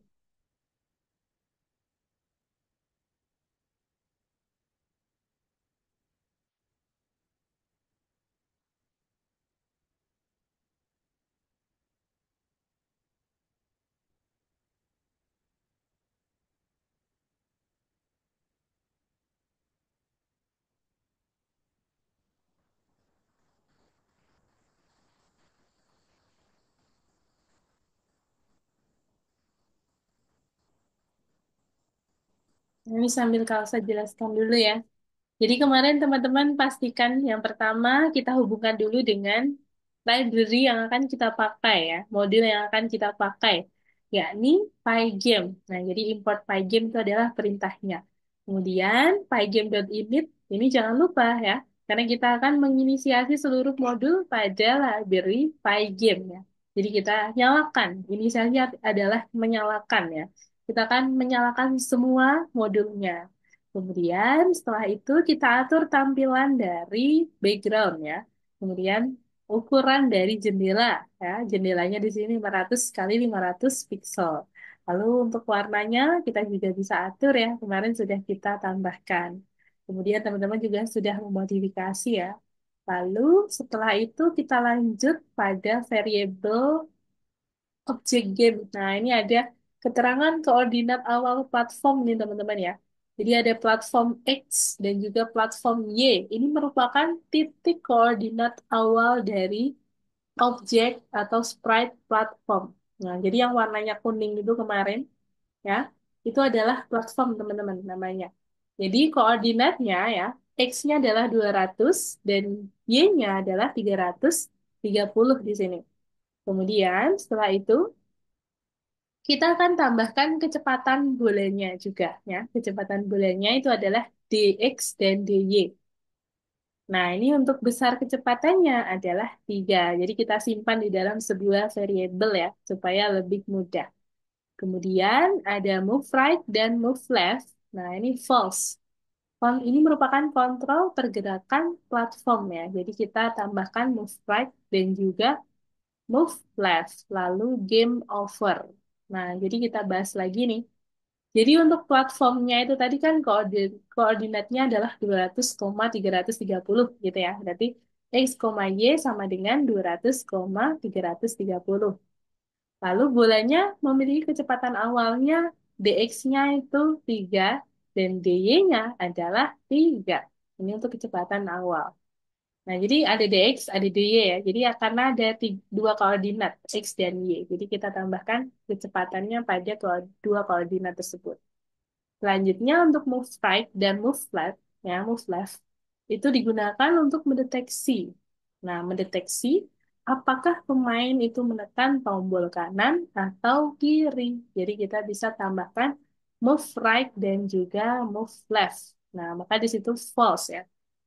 [SPEAKER 1] Ini sambil Kak Ausa jelaskan dulu ya. Jadi kemarin teman-teman pastikan yang pertama kita hubungkan dulu dengan library yang akan kita pakai ya, modul yang akan kita pakai, yakni Pygame. Nah, jadi import Pygame itu adalah perintahnya. Kemudian pygame.init ini jangan lupa ya, karena kita akan menginisiasi seluruh modul pada library Pygame ya. Jadi kita nyalakan, inisiasi adalah menyalakan ya. Kita akan menyalakan semua modulnya. Kemudian setelah itu kita atur tampilan dari background ya. Kemudian ukuran dari jendela ya. Jendelanya di sini 500 kali 500 pixel. Lalu untuk warnanya kita juga bisa atur ya. Kemarin sudah kita tambahkan. Kemudian teman-teman juga sudah memodifikasi ya. Lalu setelah itu kita lanjut pada variabel objek game. Nah, ini ada keterangan koordinat awal platform nih teman-teman ya. Jadi ada platform X dan juga platform Y. Ini merupakan titik koordinat awal dari objek atau sprite platform. Nah, jadi yang warnanya kuning itu kemarin ya, itu adalah platform teman-teman namanya. Jadi koordinatnya ya, X-nya adalah 200 dan Y-nya adalah 330 di sini. Kemudian setelah itu kita akan tambahkan kecepatan bolanya juga ya. Kecepatan bolanya itu adalah dx dan dy. Nah, ini untuk besar kecepatannya adalah 3. Jadi kita simpan di dalam sebuah variabel ya, supaya lebih mudah. Kemudian ada move right dan move left. Nah, ini false. Ini merupakan kontrol pergerakan platform ya. Jadi kita tambahkan move right dan juga move left. Lalu game over. Nah, jadi kita bahas lagi nih. Jadi untuk platformnya itu tadi kan koordinatnya adalah 200,330 gitu ya. Berarti X, Y sama dengan 200,330. Lalu bolanya memiliki kecepatan awalnya dx-nya itu 3 dan dy-nya adalah 3. Ini untuk kecepatan awal. Nah, jadi ada dx, ada dy ya. Jadi ya karena ada dua koordinat x dan y. Jadi kita tambahkan kecepatannya pada dua koordinat tersebut. Selanjutnya untuk move right dan move left, ya move left, itu digunakan untuk mendeteksi. Nah, mendeteksi apakah pemain itu menekan tombol kanan atau kiri. Jadi kita bisa tambahkan move right dan juga move left. Nah, maka di situ false ya.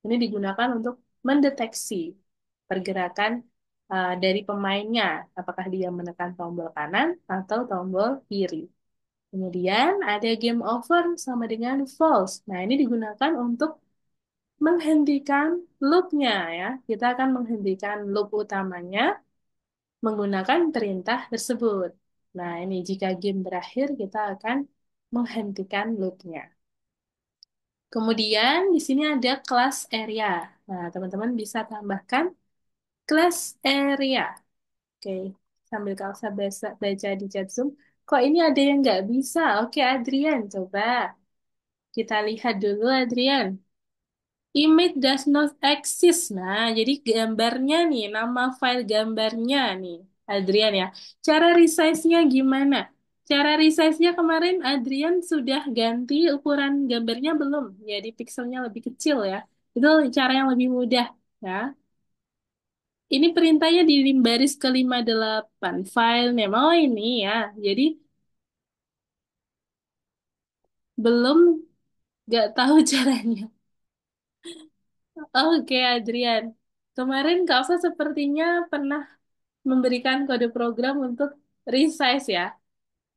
[SPEAKER 1] Ini digunakan untuk mendeteksi pergerakan dari pemainnya, apakah dia menekan tombol kanan atau tombol kiri. Kemudian ada game over sama dengan false. Nah, ini digunakan untuk menghentikan loopnya ya. Kita akan menghentikan loop utamanya menggunakan perintah tersebut. Nah, ini jika game berakhir, kita akan menghentikan loopnya. Kemudian di sini ada class area. Nah, teman-teman bisa tambahkan class area. Oke, sambil kau baca di chat Zoom. Kok ini ada yang nggak bisa? Oke, Adrian, coba. Kita lihat dulu, Adrian. Image does not exist. Nah, jadi gambarnya nih, nama file gambarnya nih, Adrian ya. Cara resize-nya gimana? Cara resize-nya kemarin Adrian sudah ganti ukuran gambarnya belum? Jadi pixelnya lebih kecil ya. Itu cara yang lebih mudah ya. Ini perintahnya di baris ke-58. File name. Oh ini ya. Jadi belum nggak tahu caranya. Oke, Adrian. Kemarin Kak Alfa sepertinya pernah memberikan kode program untuk resize ya.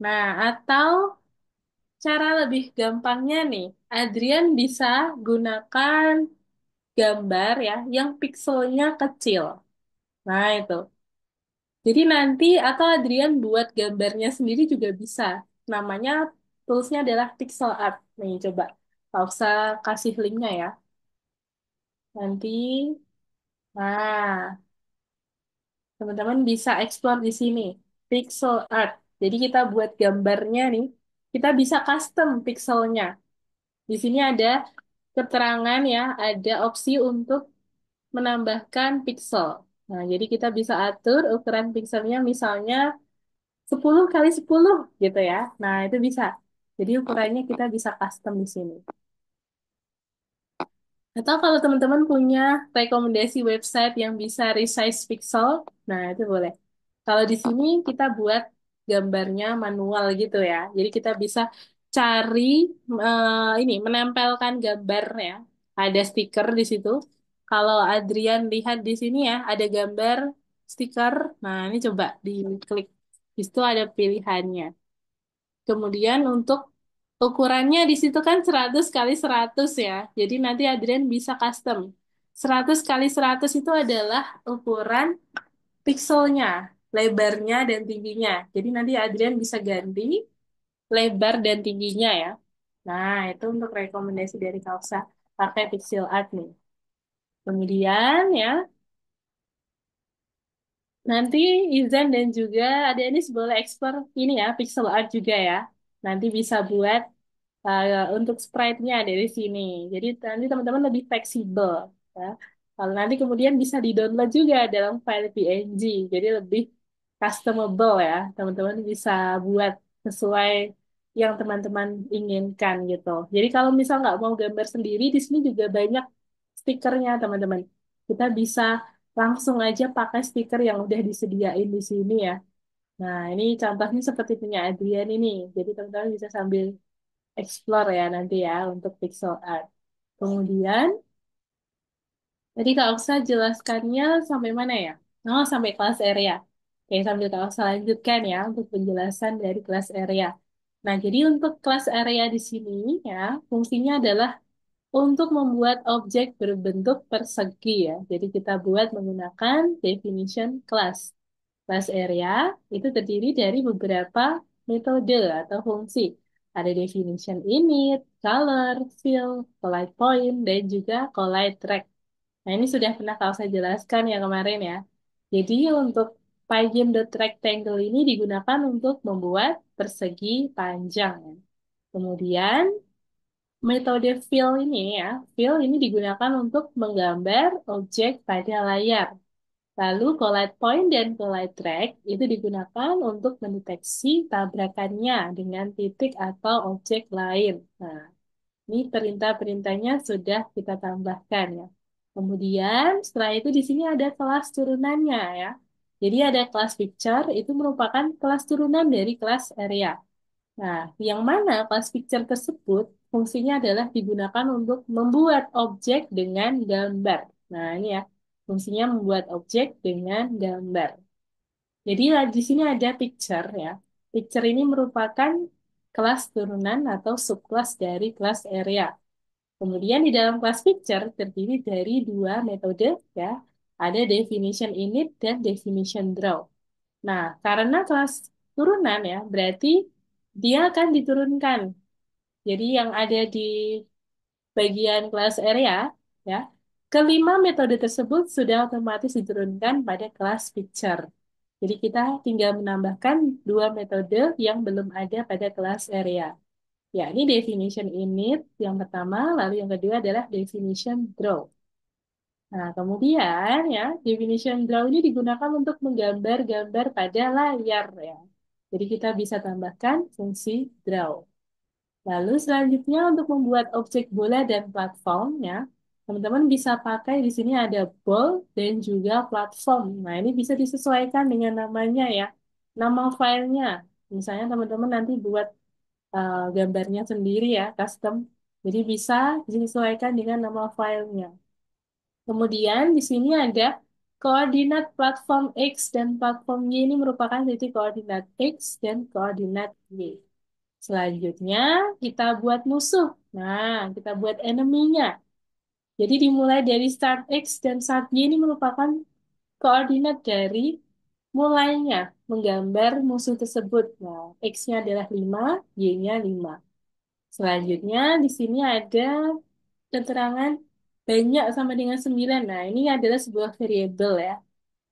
[SPEAKER 1] Nah, atau cara lebih gampangnya nih, Adrian bisa gunakan gambar ya yang pixelnya kecil. Nah, itu. Jadi nanti atau Adrian buat gambarnya sendiri juga bisa. Namanya toolsnya adalah pixel art. Nih, coba. Kak usah kasih linknya ya. Nanti, nah, teman-teman bisa explore di sini. Pixel art. Jadi kita buat gambarnya nih, kita bisa custom pixelnya. Di sini ada keterangan ya, ada opsi untuk menambahkan pixel. Nah, jadi kita bisa atur ukuran pixelnya misalnya 10 kali 10 gitu ya. Nah, itu bisa. Jadi ukurannya kita bisa custom di sini. Atau kalau teman-teman punya rekomendasi website yang bisa resize pixel, nah itu boleh. Kalau di sini kita buat gambarnya manual gitu ya. Jadi kita bisa cari ini menempelkan gambarnya. Ada stiker di situ. Kalau Adrian lihat di sini ya, ada gambar stiker. Nah, ini coba diklik. Di situ ada pilihannya. Kemudian untuk ukurannya di situ kan 100 kali 100 ya. Jadi nanti Adrian bisa custom. 100 kali 100 itu adalah ukuran pixelnya, lebarnya dan tingginya. Jadi nanti Adrian bisa ganti lebar dan tingginya ya. Nah, itu untuk rekomendasi dari Kausa pakai pixel art nih. Kemudian ya, nanti Izan dan juga Adenis boleh explore ini ya, pixel art juga ya. Nanti bisa buat untuk sprite-nya dari sini. Jadi nanti teman-teman lebih fleksibel ya. Kalau nanti kemudian bisa di-download juga dalam file PNG. Jadi lebih customable ya. Teman-teman bisa buat sesuai yang teman-teman inginkan gitu. Jadi kalau misal nggak mau gambar sendiri, di sini juga banyak stikernya teman-teman. Kita bisa langsung aja pakai stiker yang udah disediain di sini ya. Nah, ini contohnya seperti punya Adrian ini. Jadi teman-teman bisa sambil explore ya nanti ya untuk pixel art. Kemudian, tadi Kak Oksa jelaskannya sampai mana ya? Oh, sampai kelas area. Oke, sambil Kak Oksa lanjutkan ya untuk penjelasan dari kelas area. Nah, jadi untuk kelas area di sini ya, fungsinya adalah untuk membuat objek berbentuk persegi ya. Jadi kita buat menggunakan definition class. Class area itu terdiri dari beberapa metode atau fungsi. Ada definition init, color, fill, collide point, dan juga collide track. Nah, ini sudah pernah kalau saya jelaskan ya kemarin ya. Jadi untuk pygame.rectangle ini digunakan untuk membuat persegi panjang. Kemudian metode fill ini ya, fill ini digunakan untuk menggambar objek pada layar. Lalu collide point dan collide track itu digunakan untuk mendeteksi tabrakannya dengan titik atau objek lain. Nah, ini perintah-perintahnya sudah kita tambahkan ya. Kemudian setelah itu di sini ada kelas turunannya ya. Jadi ada kelas picture itu merupakan kelas turunan dari kelas area. Nah, yang mana kelas picture tersebut fungsinya adalah digunakan untuk membuat objek dengan gambar. Nah, ini ya, fungsinya membuat objek dengan gambar. Jadi di sini ada picture ya. Picture ini merupakan kelas turunan atau subkelas dari kelas area. Kemudian di dalam kelas picture terdiri dari dua metode ya. Ada definition init dan definition draw. Nah, karena kelas turunan ya, berarti dia akan diturunkan. Jadi yang ada di bagian kelas area, ya, kelima metode tersebut sudah otomatis diturunkan pada kelas picture. Jadi kita tinggal menambahkan dua metode yang belum ada pada kelas area. Ya, ini definition init yang pertama, lalu yang kedua adalah definition draw. Nah, kemudian ya, definition draw ini digunakan untuk menggambar gambar pada layar ya. Jadi kita bisa tambahkan fungsi draw. Lalu selanjutnya untuk membuat objek bola dan platform ya, teman-teman bisa pakai di sini ada ball dan juga platform. Nah, ini bisa disesuaikan dengan namanya ya, nama filenya. Misalnya teman-teman nanti buat gambarnya sendiri ya, custom. Jadi bisa disesuaikan dengan nama filenya. Kemudian di sini ada koordinat platform X dan platform Y ini merupakan titik koordinat X dan koordinat Y. Selanjutnya kita buat musuh. Nah, kita buat enemy-nya. Jadi dimulai dari start X dan start Y ini merupakan koordinat dari mulainya menggambar musuh tersebut. Nah, X-nya adalah 5, Y-nya 5. Selanjutnya di sini ada keterangan banyak sama dengan 9. Nah, ini adalah sebuah variabel ya.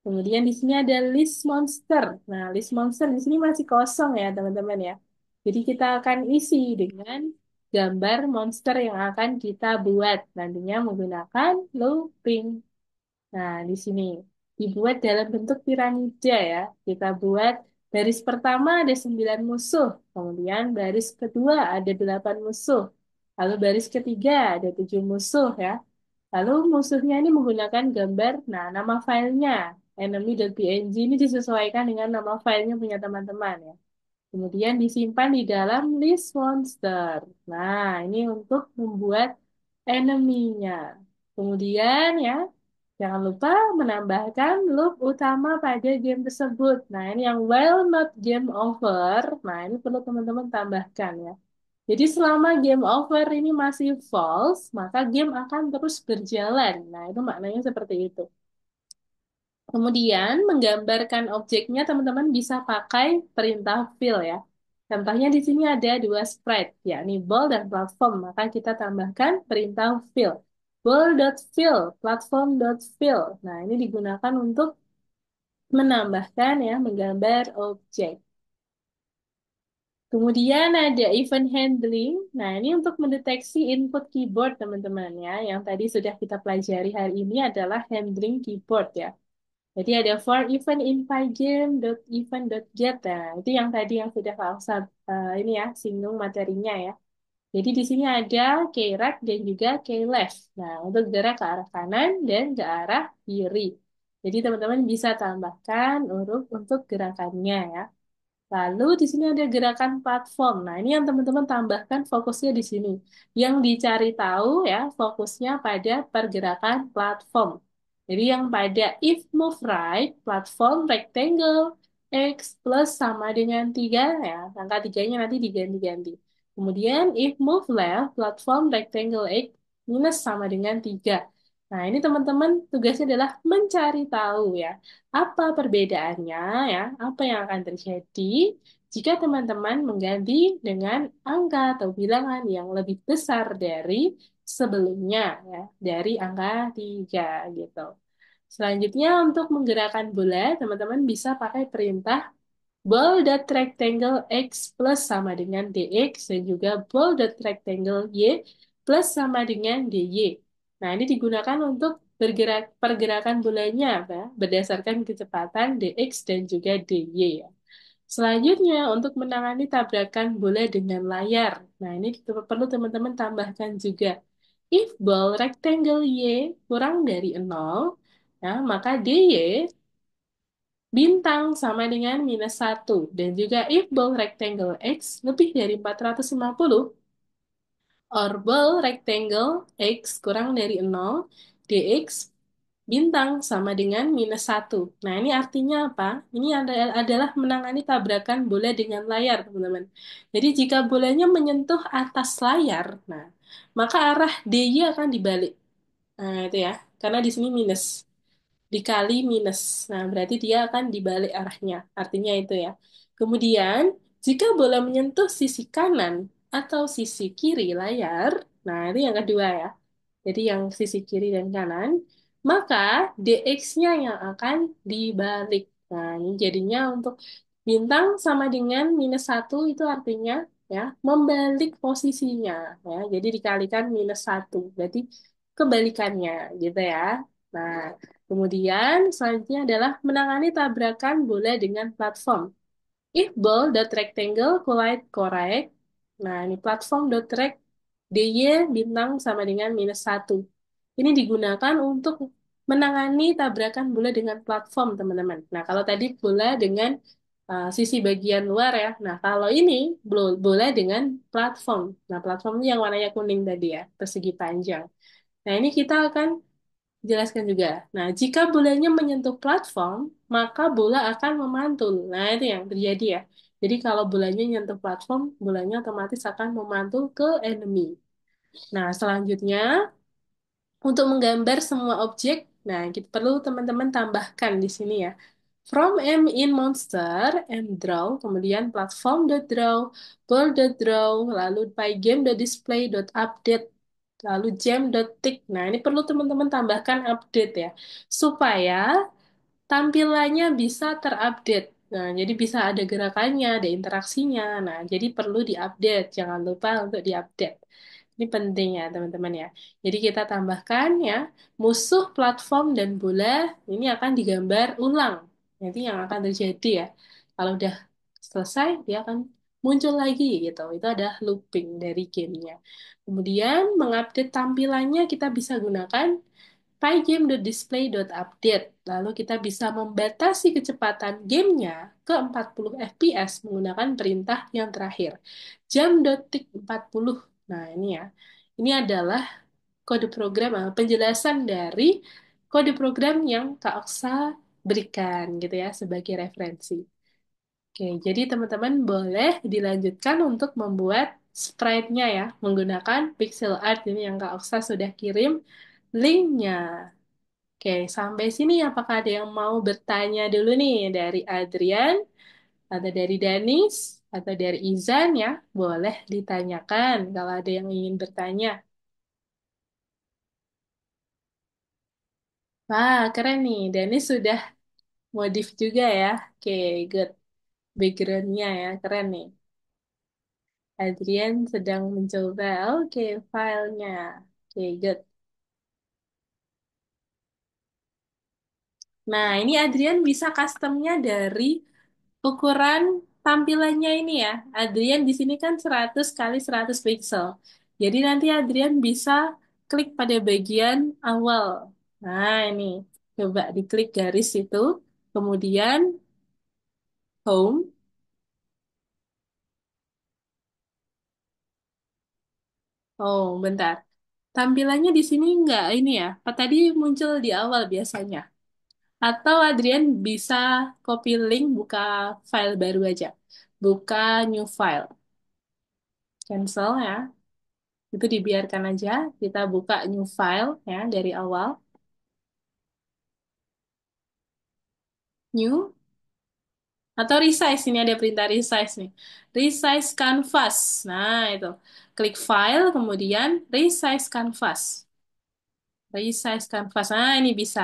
[SPEAKER 1] Kemudian di sini ada list monster. Nah, list monster di sini masih kosong ya, teman-teman ya. Jadi kita akan isi dengan gambar monster yang akan kita buat nantinya menggunakan looping. Nah, di sini dibuat dalam bentuk piramida ya. Kita buat baris pertama ada 9 musuh, kemudian baris kedua ada 8 musuh, lalu baris ketiga ada 7 musuh ya. Lalu musuhnya ini menggunakan gambar, nah nama filenya enemy.png ini disesuaikan dengan nama filenya punya teman-teman ya. Kemudian disimpan di dalam list monster. Nah, ini untuk membuat enemy-nya. Kemudian ya, jangan lupa menambahkan loop utama pada game tersebut. Nah, ini yang while not game over. Nah, ini perlu teman-teman tambahkan ya. Jadi selama game over ini masih false, maka game akan terus berjalan. Nah, itu maknanya seperti itu. Kemudian menggambarkan objeknya teman-teman bisa pakai perintah fill ya. Contohnya di sini ada dua sprite, yakni ball dan platform. Maka kita tambahkan perintah fill. Ball.fill, platform.fill. Nah, ini digunakan untuk menambahkan ya, menggambar objek. Kemudian ada event handling. Nah, ini untuk mendeteksi input keyboard teman-teman ya. Yang tadi sudah kita pelajari hari ini adalah handling keyboard ya. Jadi ada for event in pygame dot event dot get. Nah, itu yang tadi yang sudah Kak Alsa ini ya singgung materinya ya. Jadi di sini ada key right dan juga key left. Nah, untuk gerak ke arah kanan dan ke arah kiri. Jadi teman-teman bisa tambahkan huruf untuk gerakannya ya. Lalu di sini ada gerakan platform. Nah, ini yang teman-teman tambahkan fokusnya di sini. Yang dicari tahu ya, fokusnya pada pergerakan platform. Jadi yang pada if move right, platform rectangle X plus sama dengan 3 ya. Angka 3-nya nanti diganti-ganti. Kemudian if move left, platform rectangle X minus sama dengan 3. Nah, ini teman-teman tugasnya adalah mencari tahu ya. Apa perbedaannya ya? Apa yang akan terjadi jika teman-teman mengganti dengan angka atau bilangan yang lebih besar dari sebelumnya ya, dari angka 3 gitu. Selanjutnya untuk menggerakkan bola, teman-teman bisa pakai perintah ball.rectangle x plus sama dengan dx dan juga ball.rectangle y plus sama dengan dy. Nah, ini digunakan untuk pergerakan bolanya apa? Berdasarkan kecepatan dx dan juga dy ya. Selanjutnya untuk menangani tabrakan bola dengan layar. Nah, ini perlu teman-teman tambahkan juga. If ball rectangle y kurang dari 0, ya, maka dy bintang sama dengan minus 1. Dan juga if ball rectangle X lebih dari 450, orbal rectangle X kurang dari 0, dx bintang sama dengan minus 1. Nah, ini artinya apa? Ini adalah menangani tabrakan bola dengan layar, teman-teman. Jadi, jika bolanya menyentuh atas layar, nah, maka arah DY akan dibalik. Nah, itu ya. Karena di sini minus dikali minus. Nah, berarti dia akan dibalik arahnya. Artinya itu ya. Kemudian, jika bola menyentuh sisi kanan atau sisi kiri layar, nah itu yang kedua ya. Jadi yang sisi kiri dan kanan, maka dx-nya yang akan dibalik. Nah, ini jadinya untuk bintang sama dengan minus 1 itu artinya ya, membalik posisinya, ya. Jadi dikalikan -1, berarti kebalikannya, gitu ya. Nah, kemudian selanjutnya adalah menangani tabrakan bola dengan platform. If ball dot rectangle collide correct. Nah, ini platform dot rect DY bintang sama dengan -1. Ini digunakan untuk menangani tabrakan bola dengan platform, teman-teman. Nah, kalau tadi bola dengan sisi bagian luar ya. Nah, kalau ini bola dengan platform. Nah, platform ini yang warnanya kuning tadi ya, persegi panjang. Nah, ini kita akan jelaskan juga. Nah, jika bolanya menyentuh platform, maka bola akan memantul. Nah, itu yang terjadi ya. Jadi kalau bolanya menyentuh platform, bolanya otomatis akan memantul ke enemy. Nah, selanjutnya untuk menggambar semua objek, nah kita perlu teman-teman tambahkan di sini ya. From M in monster, M draw, kemudian platform dot draw, ball dot draw, lalu pygame dot display dot update, lalu jam dot tick. Nah, ini perlu teman-teman tambahkan update ya, supaya tampilannya bisa terupdate. Nah, jadi bisa ada gerakannya, ada interaksinya. Nah, jadi perlu diupdate. Jangan lupa untuk diupdate. Ini penting ya, teman-teman ya. Jadi kita tambahkan ya, musuh platform dan bola ini akan digambar ulang. Nanti yang akan terjadi ya. Kalau udah selesai, dia akan muncul lagi gitu. Itu ada looping dari gamenya. Kemudian mengupdate tampilannya kita bisa gunakan pygame.display.update. Lalu kita bisa membatasi kecepatan gamenya ke 40 fps menggunakan perintah yang terakhir. Jam.tick 40. Nah, ini ya. Ini adalah kode program, penjelasan dari kode program yang Kak Oksa berikan gitu ya sebagai referensi. Oke, jadi teman-teman boleh dilanjutkan untuk membuat sprite-nya ya menggunakan pixel art ini yang Kak Oksa sudah kirim linknya. Oke, sampai sini apakah ada yang mau bertanya dulu nih dari Adrian, atau dari Danis, atau dari Izan ya? Boleh ditanyakan kalau ada yang ingin bertanya. Wah, keren nih. Danis sudah modif juga ya. Oke, good. Background-nya ya, keren nih. Adrian sedang mencoba. Oke, filenya. Oke, good. Nah, ini Adrian bisa customnya dari ukuran tampilannya ini ya. Adrian di sini kan 100 kali 100 pixel. Jadi nanti Adrian bisa klik pada bagian awal. Nah, ini. Coba diklik garis itu. Kemudian home. Oh, bentar. Tampilannya di sini nggak ini ya. Tadi muncul di awal biasanya. Atau Adrian bisa copy link, buka file baru aja. Buka new file. Cancel ya. Itu dibiarkan aja. Kita buka new file ya dari awal. New atau resize, ini ada perintah resize nih. Resize canvas. Nah, itu. Klik file, kemudian resize canvas. Resize canvas. Nah, ini bisa.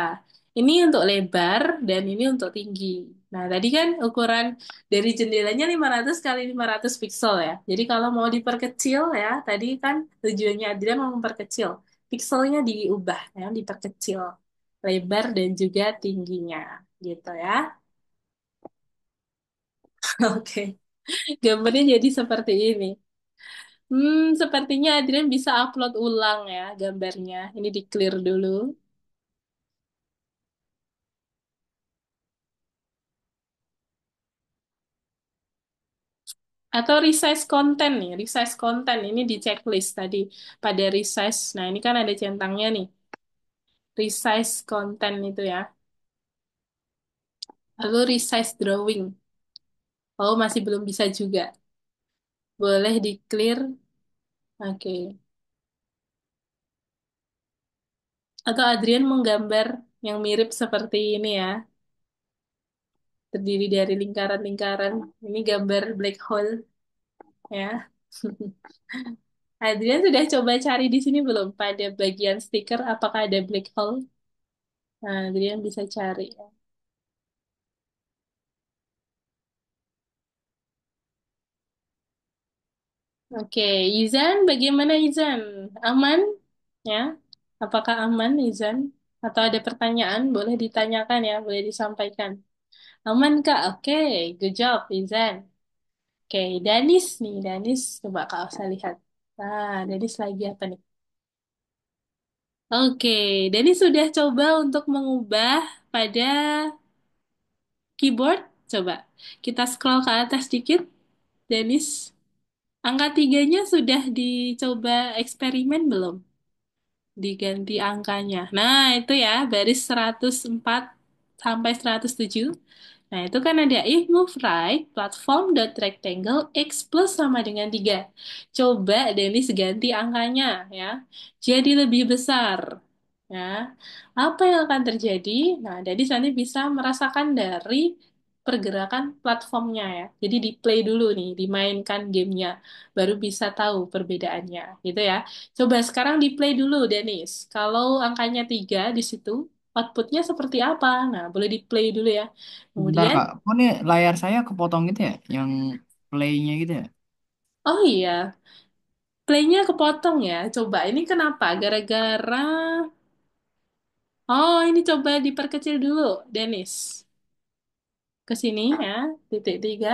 [SPEAKER 1] Ini untuk lebar dan ini untuk tinggi. Nah, tadi kan ukuran dari jendelanya 500 kali 500 pixel ya. Jadi kalau mau diperkecil ya, tadi kan tujuannya Adrian mau memperkecil. Pixelnya diubah ya, diperkecil. Lebar dan juga tingginya. Gitu ya. Oke. Gambarnya jadi seperti ini. Sepertinya Adrian bisa upload ulang ya gambarnya. Ini di clear dulu. Atau resize konten nih, resize konten ini di checklist tadi pada resize. Nah, ini kan ada centangnya nih. Resize konten itu ya. Lalu resize drawing. Oh, masih belum bisa juga. Boleh di clear. Oke. Atau Adrian menggambar yang mirip seperti ini ya. Terdiri dari lingkaran-lingkaran. Ini gambar black hole ya. Adrian sudah coba cari di sini belum? Pada bagian stiker, apakah ada black hole? Nah, Adrian bisa cari. Oke, Izan, bagaimana Izan? Aman? Ya? Apakah aman, Izan? Atau ada pertanyaan? Boleh ditanyakan ya, boleh disampaikan. Aman, Kak? Oke, good job, Izan. Oke, Danis nih, Danis. Coba Kak usah lihat. Nah, Danis lagi apa nih? Oke, Danis sudah coba untuk mengubah pada keyboard. Coba kita scroll ke atas dikit, Danis. Angka tiganya sudah dicoba eksperimen belum? Diganti angkanya. Nah, itu ya, baris 104 sampai 107. Nah, itu kan ada if move right, platform dot rectangle x plus sama dengan 3. Coba Denis ganti angkanya ya. Jadi lebih besar. Ya. Apa yang akan terjadi? Nah, Denis nanti bisa merasakan dari pergerakan platformnya ya. Jadi di play dulu nih, dimainkan gamenya, baru bisa tahu perbedaannya, gitu ya. Coba sekarang di play dulu, Denis. Kalau angkanya 3 di situ, outputnya seperti apa? Nah, boleh di play dulu ya.
[SPEAKER 2] Bentar
[SPEAKER 1] Kemudian,
[SPEAKER 2] Kak, kok nih layar saya kepotong gitu ya? Yang playnya gitu ya?
[SPEAKER 1] oh iya, playnya kepotong ya. Coba, ini kenapa? Gara-gara... Oh, ini coba diperkecil dulu, Denis. Ke sini ya, titik 3.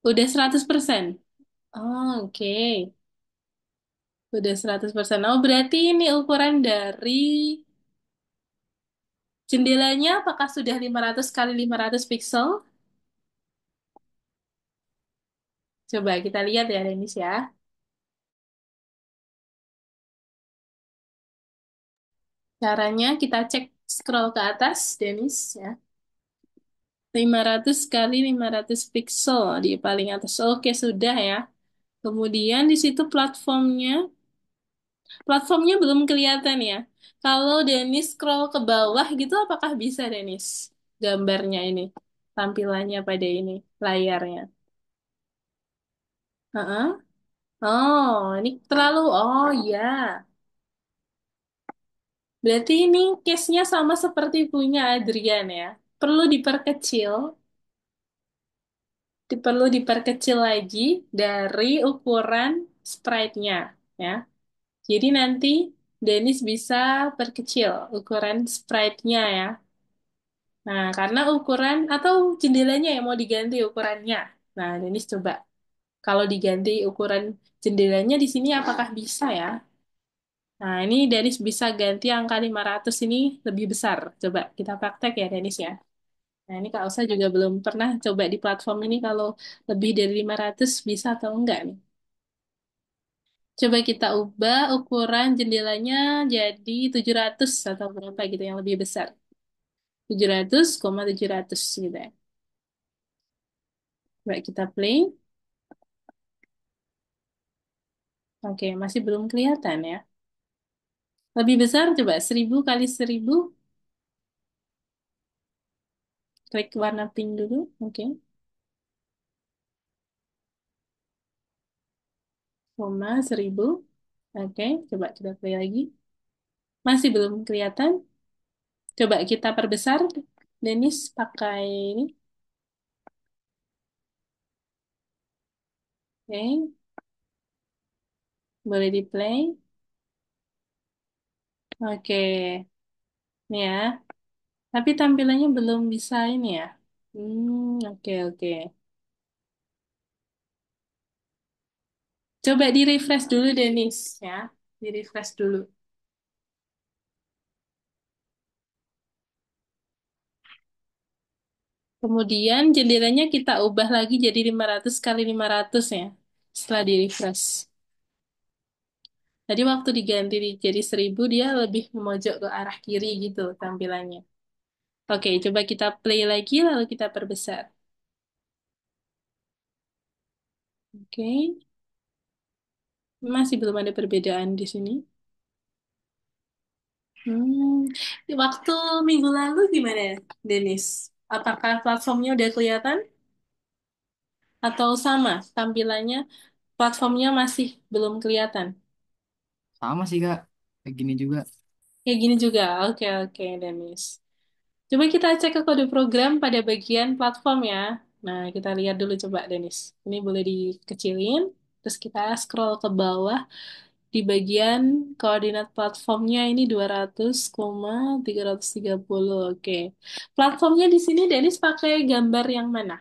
[SPEAKER 1] Udah 100%. Oh, oke. Udah 100%. Oh, berarti ini ukuran dari jendelanya apakah sudah 500 kali 500 pixel? Coba kita lihat ya, Denis ya. Caranya kita cek scroll ke atas, Denis ya. 500 kali 500 pixel di paling atas. Oke, sudah ya. Kemudian di situ platformnya belum kelihatan ya. Kalau Denis scroll ke bawah gitu, apakah bisa Denis? Gambarnya ini, tampilannya pada ini, layarnya. Heeh. Oh, ini terlalu, oh ya. Berarti ini case-nya sama seperti punya Adrian ya. Perlu diperkecil, perlu diperkecil lagi dari ukuran sprite-nya ya. Jadi nanti Dennis bisa perkecil ukuran sprite-nya ya. Nah, karena ukuran atau jendelanya yang mau diganti ukurannya. Nah, Dennis coba kalau diganti ukuran jendelanya di sini apakah bisa ya? Nah, ini Dennis bisa ganti angka 500 ini lebih besar. Coba kita praktek ya, Dennis ya. Nah, ini Kak Elsa juga belum pernah coba di platform ini kalau lebih dari 500 bisa atau enggak nih. Coba kita ubah ukuran jendelanya jadi 700 atau berapa gitu yang lebih besar. 700,700 gitu ya. Coba kita play. Oke, masih belum kelihatan ya. Lebih besar coba 1000 kali 1000. Klik warna pink dulu. Oke, koma 1000. Oke, coba kita play lagi. Masih belum kelihatan. Coba kita perbesar. Dennis pakai ini. Oke, boleh di play. Oke, ini ya. Tapi tampilannya belum bisa ini ya. Oke, oke. Coba di refresh dulu, Dennis ya. Di refresh dulu. Kemudian jendelanya kita ubah lagi jadi 500 kali 500 ya. Setelah di refresh. Tadi waktu diganti jadi 1000 dia lebih memojok ke arah kiri gitu tampilannya. Oke, coba kita play lagi lalu kita perbesar. Oke, masih belum ada perbedaan di sini. Hmm, waktu minggu lalu gimana, Denis? Apakah platformnya udah kelihatan atau sama tampilannya? Platformnya masih belum kelihatan.
[SPEAKER 2] Sama sih Kak, kayak gini juga.
[SPEAKER 1] Kayak gini juga. Oke, oke, Denis. Coba kita cek ke kode program pada bagian platform ya. Nah, kita lihat dulu coba, Denis. Ini boleh dikecilin, terus kita scroll ke bawah di bagian koordinat platformnya ini 200,330. Oke. Platformnya di sini Denis pakai gambar yang mana?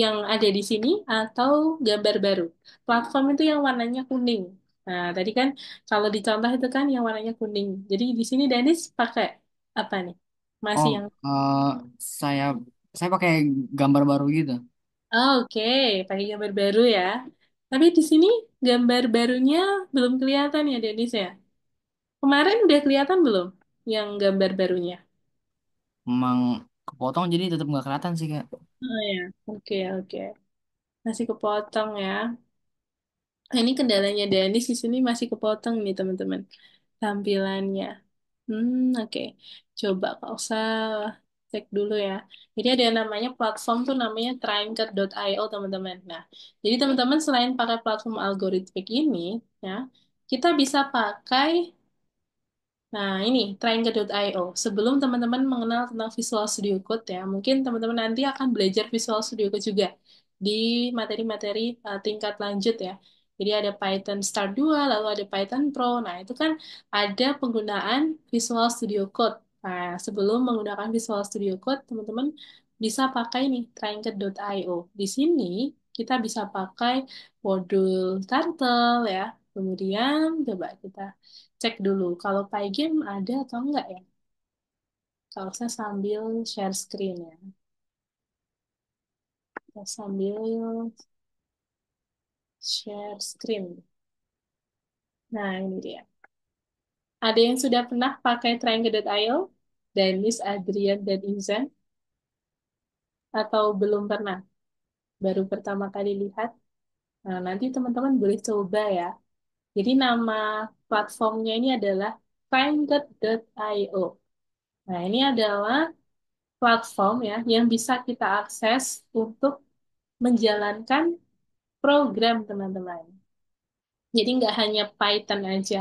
[SPEAKER 1] Yang ada di sini atau gambar baru? Platform itu yang warnanya kuning. Nah, tadi kan kalau di contoh itu kan yang warnanya kuning. Jadi di sini Denis pakai apa nih? Masih
[SPEAKER 2] Oh,
[SPEAKER 1] yang
[SPEAKER 2] saya saya pakai gambar baru gitu.
[SPEAKER 1] oh, oke, pakai gambar baru ya. Tapi di sini gambar barunya belum kelihatan ya, Denis ya. Kemarin udah kelihatan belum yang gambar barunya?
[SPEAKER 2] Emang kepotong jadi tetap nggak kelihatan sih Kak.
[SPEAKER 1] Oh ya, oke oke. Masih kepotong ya. Nah, ini kendalanya Denis di sini masih kepotong nih teman-teman tampilannya. Oke. Coba Kak usah cek dulu ya. Jadi ada yang namanya platform tuh namanya Trinket.io teman-teman. Nah, jadi teman-teman selain pakai platform algoritmik ini, ya, kita bisa pakai nah, ini Triangle.io. Sebelum teman-teman mengenal tentang Visual Studio Code ya, mungkin teman-teman nanti akan belajar Visual Studio Code juga di materi-materi tingkat lanjut ya. Jadi ada Python Start 2, lalu ada Python Pro. Nah, itu kan ada penggunaan Visual Studio Code. Nah, sebelum menggunakan Visual Studio Code, teman-teman bisa pakai nih Triangle.io. Di sini kita bisa pakai modul Turtle ya. Kemudian coba kita cek dulu kalau Pygame ada atau enggak ya. Kalau saya sambil share screen ya. Kita sambil share screen. Nah, ini dia. Ada yang sudah pernah pakai Triangle.io? Dennis, Adrian, dan Izan? Atau belum pernah? Baru pertama kali lihat? Nah, nanti teman-teman boleh coba ya. Jadi nama platformnya ini adalah Triangle.io. Nah, ini adalah platform ya yang bisa kita akses untuk menjalankan program teman-teman. Jadi nggak hanya Python aja,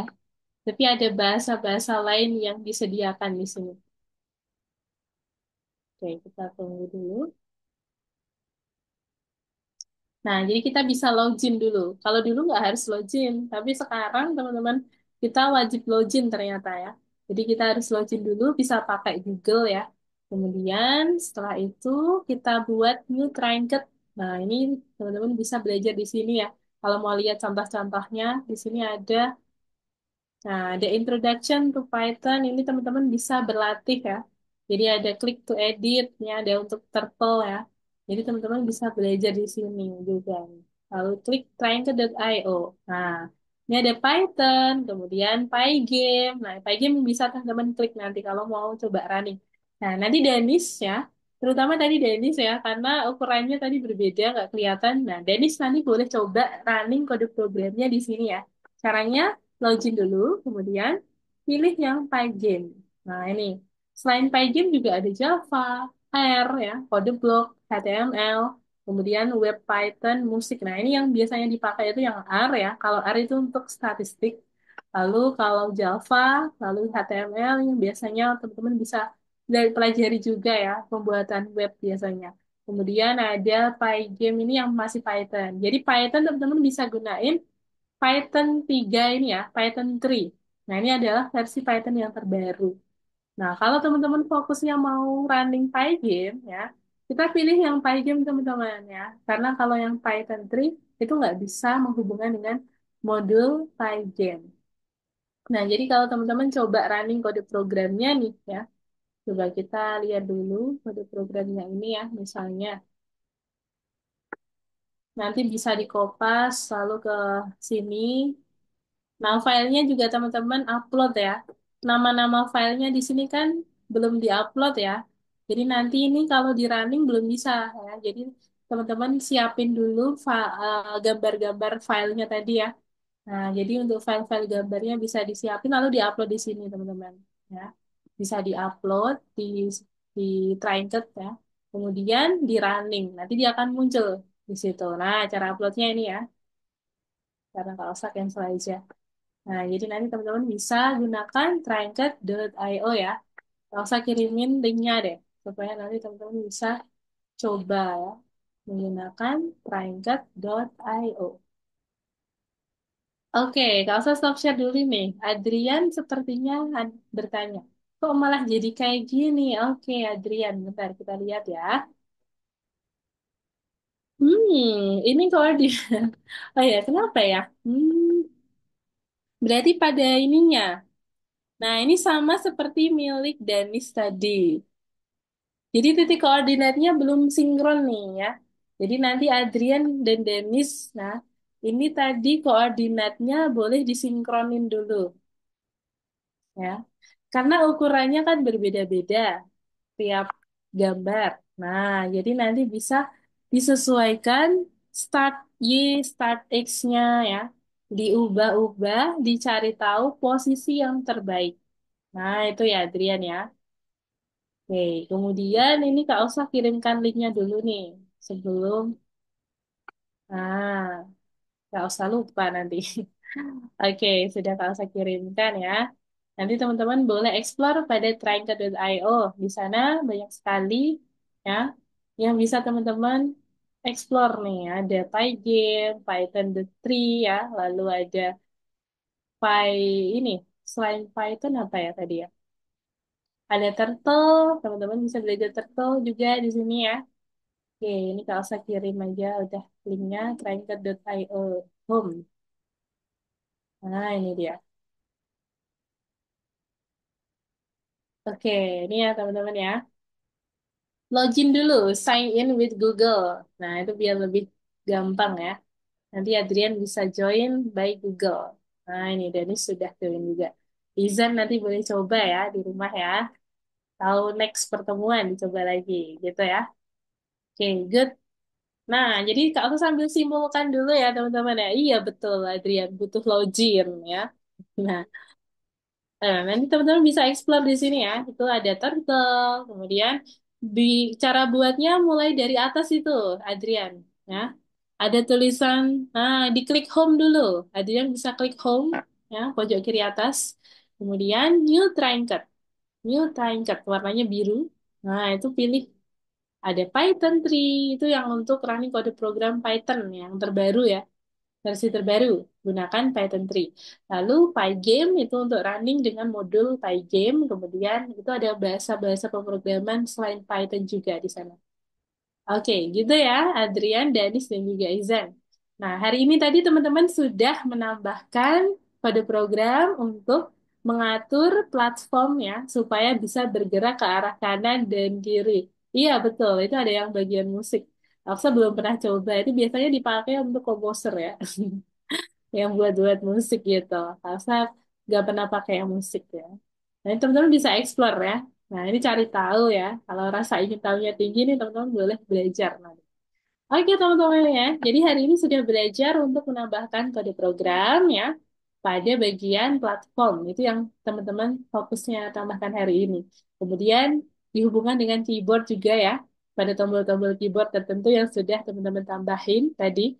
[SPEAKER 1] tapi ada bahasa-bahasa lain yang disediakan di sini. Oke, kita tunggu dulu. Nah, jadi kita bisa login dulu. Kalau dulu nggak harus login, tapi sekarang teman-teman kita wajib login ternyata ya. Jadi kita harus login dulu, bisa pakai Google ya. Kemudian setelah itu kita buat new trinket. Nah, ini teman-teman bisa belajar di sini ya. Kalau mau lihat contoh-contohnya, di sini ada. Nah, ada introduction to Python. Ini teman-teman bisa berlatih ya. Jadi ada click to edit, ini ada untuk turtle ya. Jadi teman-teman bisa belajar di sini juga. Lalu klik triangle.io. Nah, ini ada Python, kemudian Pygame. Nah, Pygame bisa teman-teman klik nanti kalau mau coba running. Nah, nanti Denis ya, terutama tadi Denis ya, karena ukurannya tadi berbeda, nggak kelihatan. Nah, Denis nanti boleh coba running kode programnya di sini ya. Caranya login dulu, kemudian pilih yang Pygame. Nah, ini. Selain Pygame juga ada Java, R ya, kode blok, HTML, kemudian web Python, musik. Nah, ini yang biasanya dipakai itu yang R ya. Kalau R itu untuk statistik. Lalu kalau Java, lalu HTML yang biasanya teman-teman bisa dari pelajari juga ya, pembuatan web biasanya. Kemudian ada Pygame ini yang masih Python. Jadi Python teman-teman bisa gunain Python 3 ini ya, Python 3. Nah, ini adalah versi Python yang terbaru. Nah, kalau teman-teman fokusnya mau running Pygame ya, kita pilih yang Pygame teman-teman ya. Karena kalau yang Python 3 itu nggak bisa menghubungkan dengan modul Pygame. Nah, jadi kalau teman-teman coba running kode programnya nih ya, coba kita lihat dulu kode programnya ini ya, misalnya. Nanti bisa dikopas lalu ke sini. Nah, filenya juga teman-teman upload ya. Nama-nama filenya di sini kan belum diupload ya. Jadi nanti ini kalau di running belum bisa ya. Jadi teman-teman siapin dulu gambar-gambar filenya tadi ya. Nah, jadi untuk file-file gambarnya bisa disiapin lalu diupload di sini teman-teman ya. Bisa diupload di Trinket ya. Kemudian di running. Nanti dia akan muncul di situ. Nah, cara uploadnya ini ya. Karena kalau usah cancel aja. Nah, jadi nanti teman-teman bisa gunakan Trinket.io ya. Nggak usah kirimin linknya deh, supaya nanti teman-teman bisa coba ya, menggunakan Trinket.io. Oke, Kak usah stop share dulu nih. Adrian sepertinya bertanya, kok malah jadi kayak gini? Oke, Adrian, bentar kita lihat ya. Ini koordinat. Oh ya, kenapa ya? Berarti pada ininya. Nah, ini sama seperti milik Danis tadi. Jadi titik koordinatnya belum sinkron nih ya. Jadi nanti Adrian dan Denis, nah ini tadi koordinatnya boleh disinkronin dulu ya. Karena ukurannya kan berbeda-beda tiap gambar. Nah, jadi nanti bisa disesuaikan start Y, start X-nya ya. Diubah-ubah, dicari tahu posisi yang terbaik. Nah, itu ya Adrian ya. Oke, kemudian ini Kak Osa kirimkan linknya dulu nih sebelum, nah Kak Osa lupa nanti. Oke, sudah Kak Osa kirimkan ya. Nanti teman-teman boleh explore pada Trinket.io. Di sana banyak sekali ya yang bisa teman-teman explore nih. Ada PyGame, Python the Tree ya, lalu ada Py ini. Selain Python apa ya tadi ya? Ada Turtle, teman-teman bisa belajar Turtle juga di sini ya. Oke, ini kalau saya kirim aja udah linknya trainker.io home. Nah, ini dia. Oke, ini ya teman-teman ya. Login dulu, sign in with Google. Nah, itu biar lebih gampang ya. Nanti Adrian bisa join by Google. Nah, ini Dennis sudah join juga. Izan nanti boleh coba ya di rumah ya. Tahu next pertemuan dicoba lagi, gitu ya. Oke, good. Nah, jadi aku sambil simpulkan dulu ya teman-teman ya. Iya betul, Adrian butuh login ya. Nah, nanti teman-teman bisa explore di sini ya. Itu ada turtle, kemudian cara buatnya mulai dari atas itu, Adrian. Ya, ada tulisan, diklik home dulu. Adrian bisa klik home, ya, pojok kiri atas. Kemudian new trinket, warnanya biru. Nah, itu pilih ada Python 3, itu yang untuk running kode program Python yang terbaru ya. Versi terbaru, gunakan Python 3. Lalu Pygame itu untuk running dengan modul Pygame, kemudian itu ada bahasa-bahasa pemrograman selain Python juga di sana. Oke, gitu ya, Adrian, Danis, dan juga Izan. Nah, hari ini tadi teman-teman sudah menambahkan kode program untuk mengatur platform ya, supaya bisa bergerak ke arah kanan dan kiri. Iya, betul, itu ada yang bagian musik. Aku belum pernah coba, itu biasanya dipakai untuk komposer ya. Yang buat-buat musik gitu. Karena nggak pernah pakai yang musik ya. Nah, ini teman-teman bisa explore ya. Nah, ini cari tahu ya. Kalau rasa ingin tahunya tinggi nih, teman-teman boleh belajar nanti. Oke teman-teman ya, jadi hari ini sudah belajar untuk menambahkan kode program ya pada bagian platform. Itu yang teman-teman fokusnya tambahkan hari ini. Kemudian dihubungkan dengan keyboard juga ya, pada tombol-tombol keyboard tertentu yang sudah teman-teman tambahin tadi.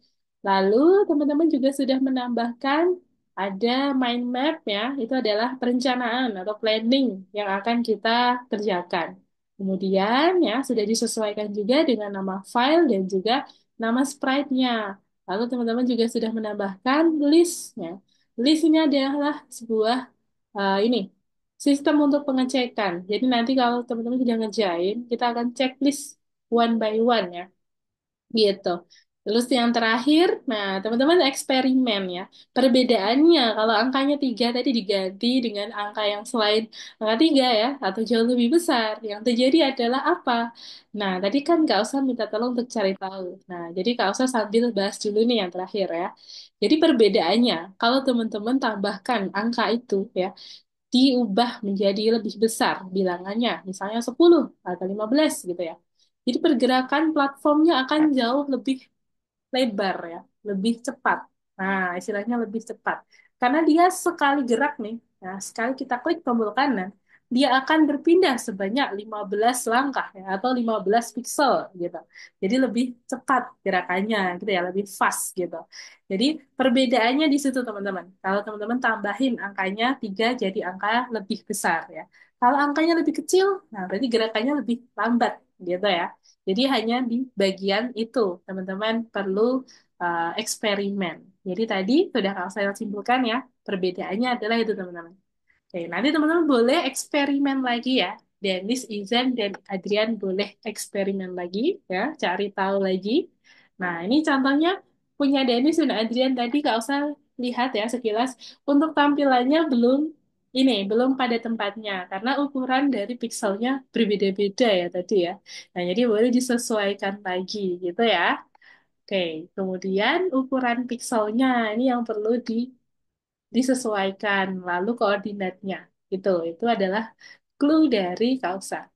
[SPEAKER 1] Lalu teman-teman juga sudah menambahkan ada mind map ya, itu adalah perencanaan atau planning yang akan kita kerjakan. Kemudian ya sudah disesuaikan juga dengan nama file dan juga nama sprite-nya. Lalu teman-teman juga sudah menambahkan list-nya. List ini adalah sebuah ini sistem untuk pengecekan. Jadi nanti kalau teman-teman sudah ngerjain, kita akan checklist one by one ya. Gitu. Terus yang terakhir, nah teman-teman eksperimen ya. Perbedaannya kalau angkanya 3 tadi diganti dengan angka yang selain angka 3 ya, atau jauh lebih besar. Yang terjadi adalah apa? Nah, tadi kan Kak Usah minta tolong untuk cari tahu. Nah, jadi Kak Usah sambil bahas dulu nih yang terakhir ya. Jadi perbedaannya, kalau teman-teman tambahkan angka itu ya, diubah menjadi lebih besar bilangannya, misalnya 10 atau 15 gitu ya. Jadi pergerakan platformnya akan jauh lebih lebar ya, lebih cepat. Nah, istilahnya lebih cepat. Karena dia sekali gerak nih, nah sekali kita klik tombol kanan, dia akan berpindah sebanyak 15 langkah ya, atau 15 pixel gitu. Jadi lebih cepat gerakannya gitu ya, lebih fast gitu. Jadi perbedaannya di situ teman-teman. Kalau teman-teman tambahin angkanya 3 jadi angka lebih besar ya. Kalau angkanya lebih kecil, nah berarti gerakannya lebih lambat gitu ya. Jadi hanya di bagian itu teman-teman perlu eksperimen. Jadi tadi sudah saya simpulkan ya, perbedaannya adalah itu teman-teman. Oke, nanti teman-teman boleh eksperimen lagi ya. Dennis, Izan, dan Adrian boleh eksperimen lagi ya, cari tahu lagi. Nah, ini contohnya punya Dennis dan Adrian tadi Kak usah lihat ya sekilas. Untuk tampilannya belum pada tempatnya karena ukuran dari pixelnya berbeda-beda ya tadi ya. Nah, jadi boleh disesuaikan lagi gitu ya. Oke, kemudian ukuran pixelnya ini yang perlu disesuaikan, lalu koordinatnya. Itu adalah clue dari kausa.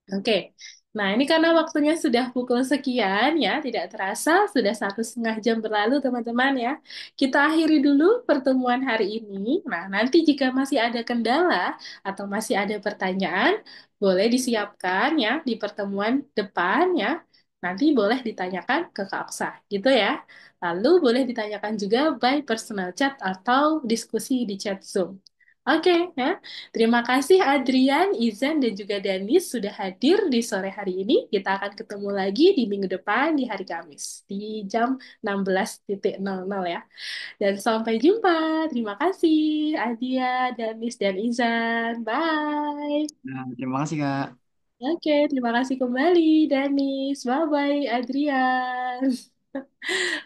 [SPEAKER 1] Oke, nah ini karena waktunya sudah pukul sekian ya, tidak terasa sudah 1,5 jam berlalu teman-teman ya. Kita akhiri dulu pertemuan hari ini. Nah, nanti jika masih ada kendala atau masih ada pertanyaan, boleh disiapkan ya di pertemuan depan ya. Nanti boleh ditanyakan ke Kak Oksa, gitu ya. Lalu boleh ditanyakan juga by personal chat atau diskusi di chat Zoom. Oke, ya. Terima kasih Adrian, Izan, dan juga Danis sudah hadir di sore hari ini. Kita akan ketemu lagi di minggu depan di hari Kamis di jam 16.00 ya. Dan sampai jumpa. Terima kasih Adia, Danis, dan Izan. Bye.
[SPEAKER 2] Nah, terima kasih Kak.
[SPEAKER 1] Oke, terima kasih kembali Danis. Bye-bye Adrian.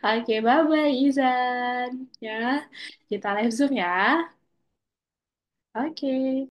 [SPEAKER 1] Oke, bye-bye Izan. Ya, kita live Zoom ya. Oke.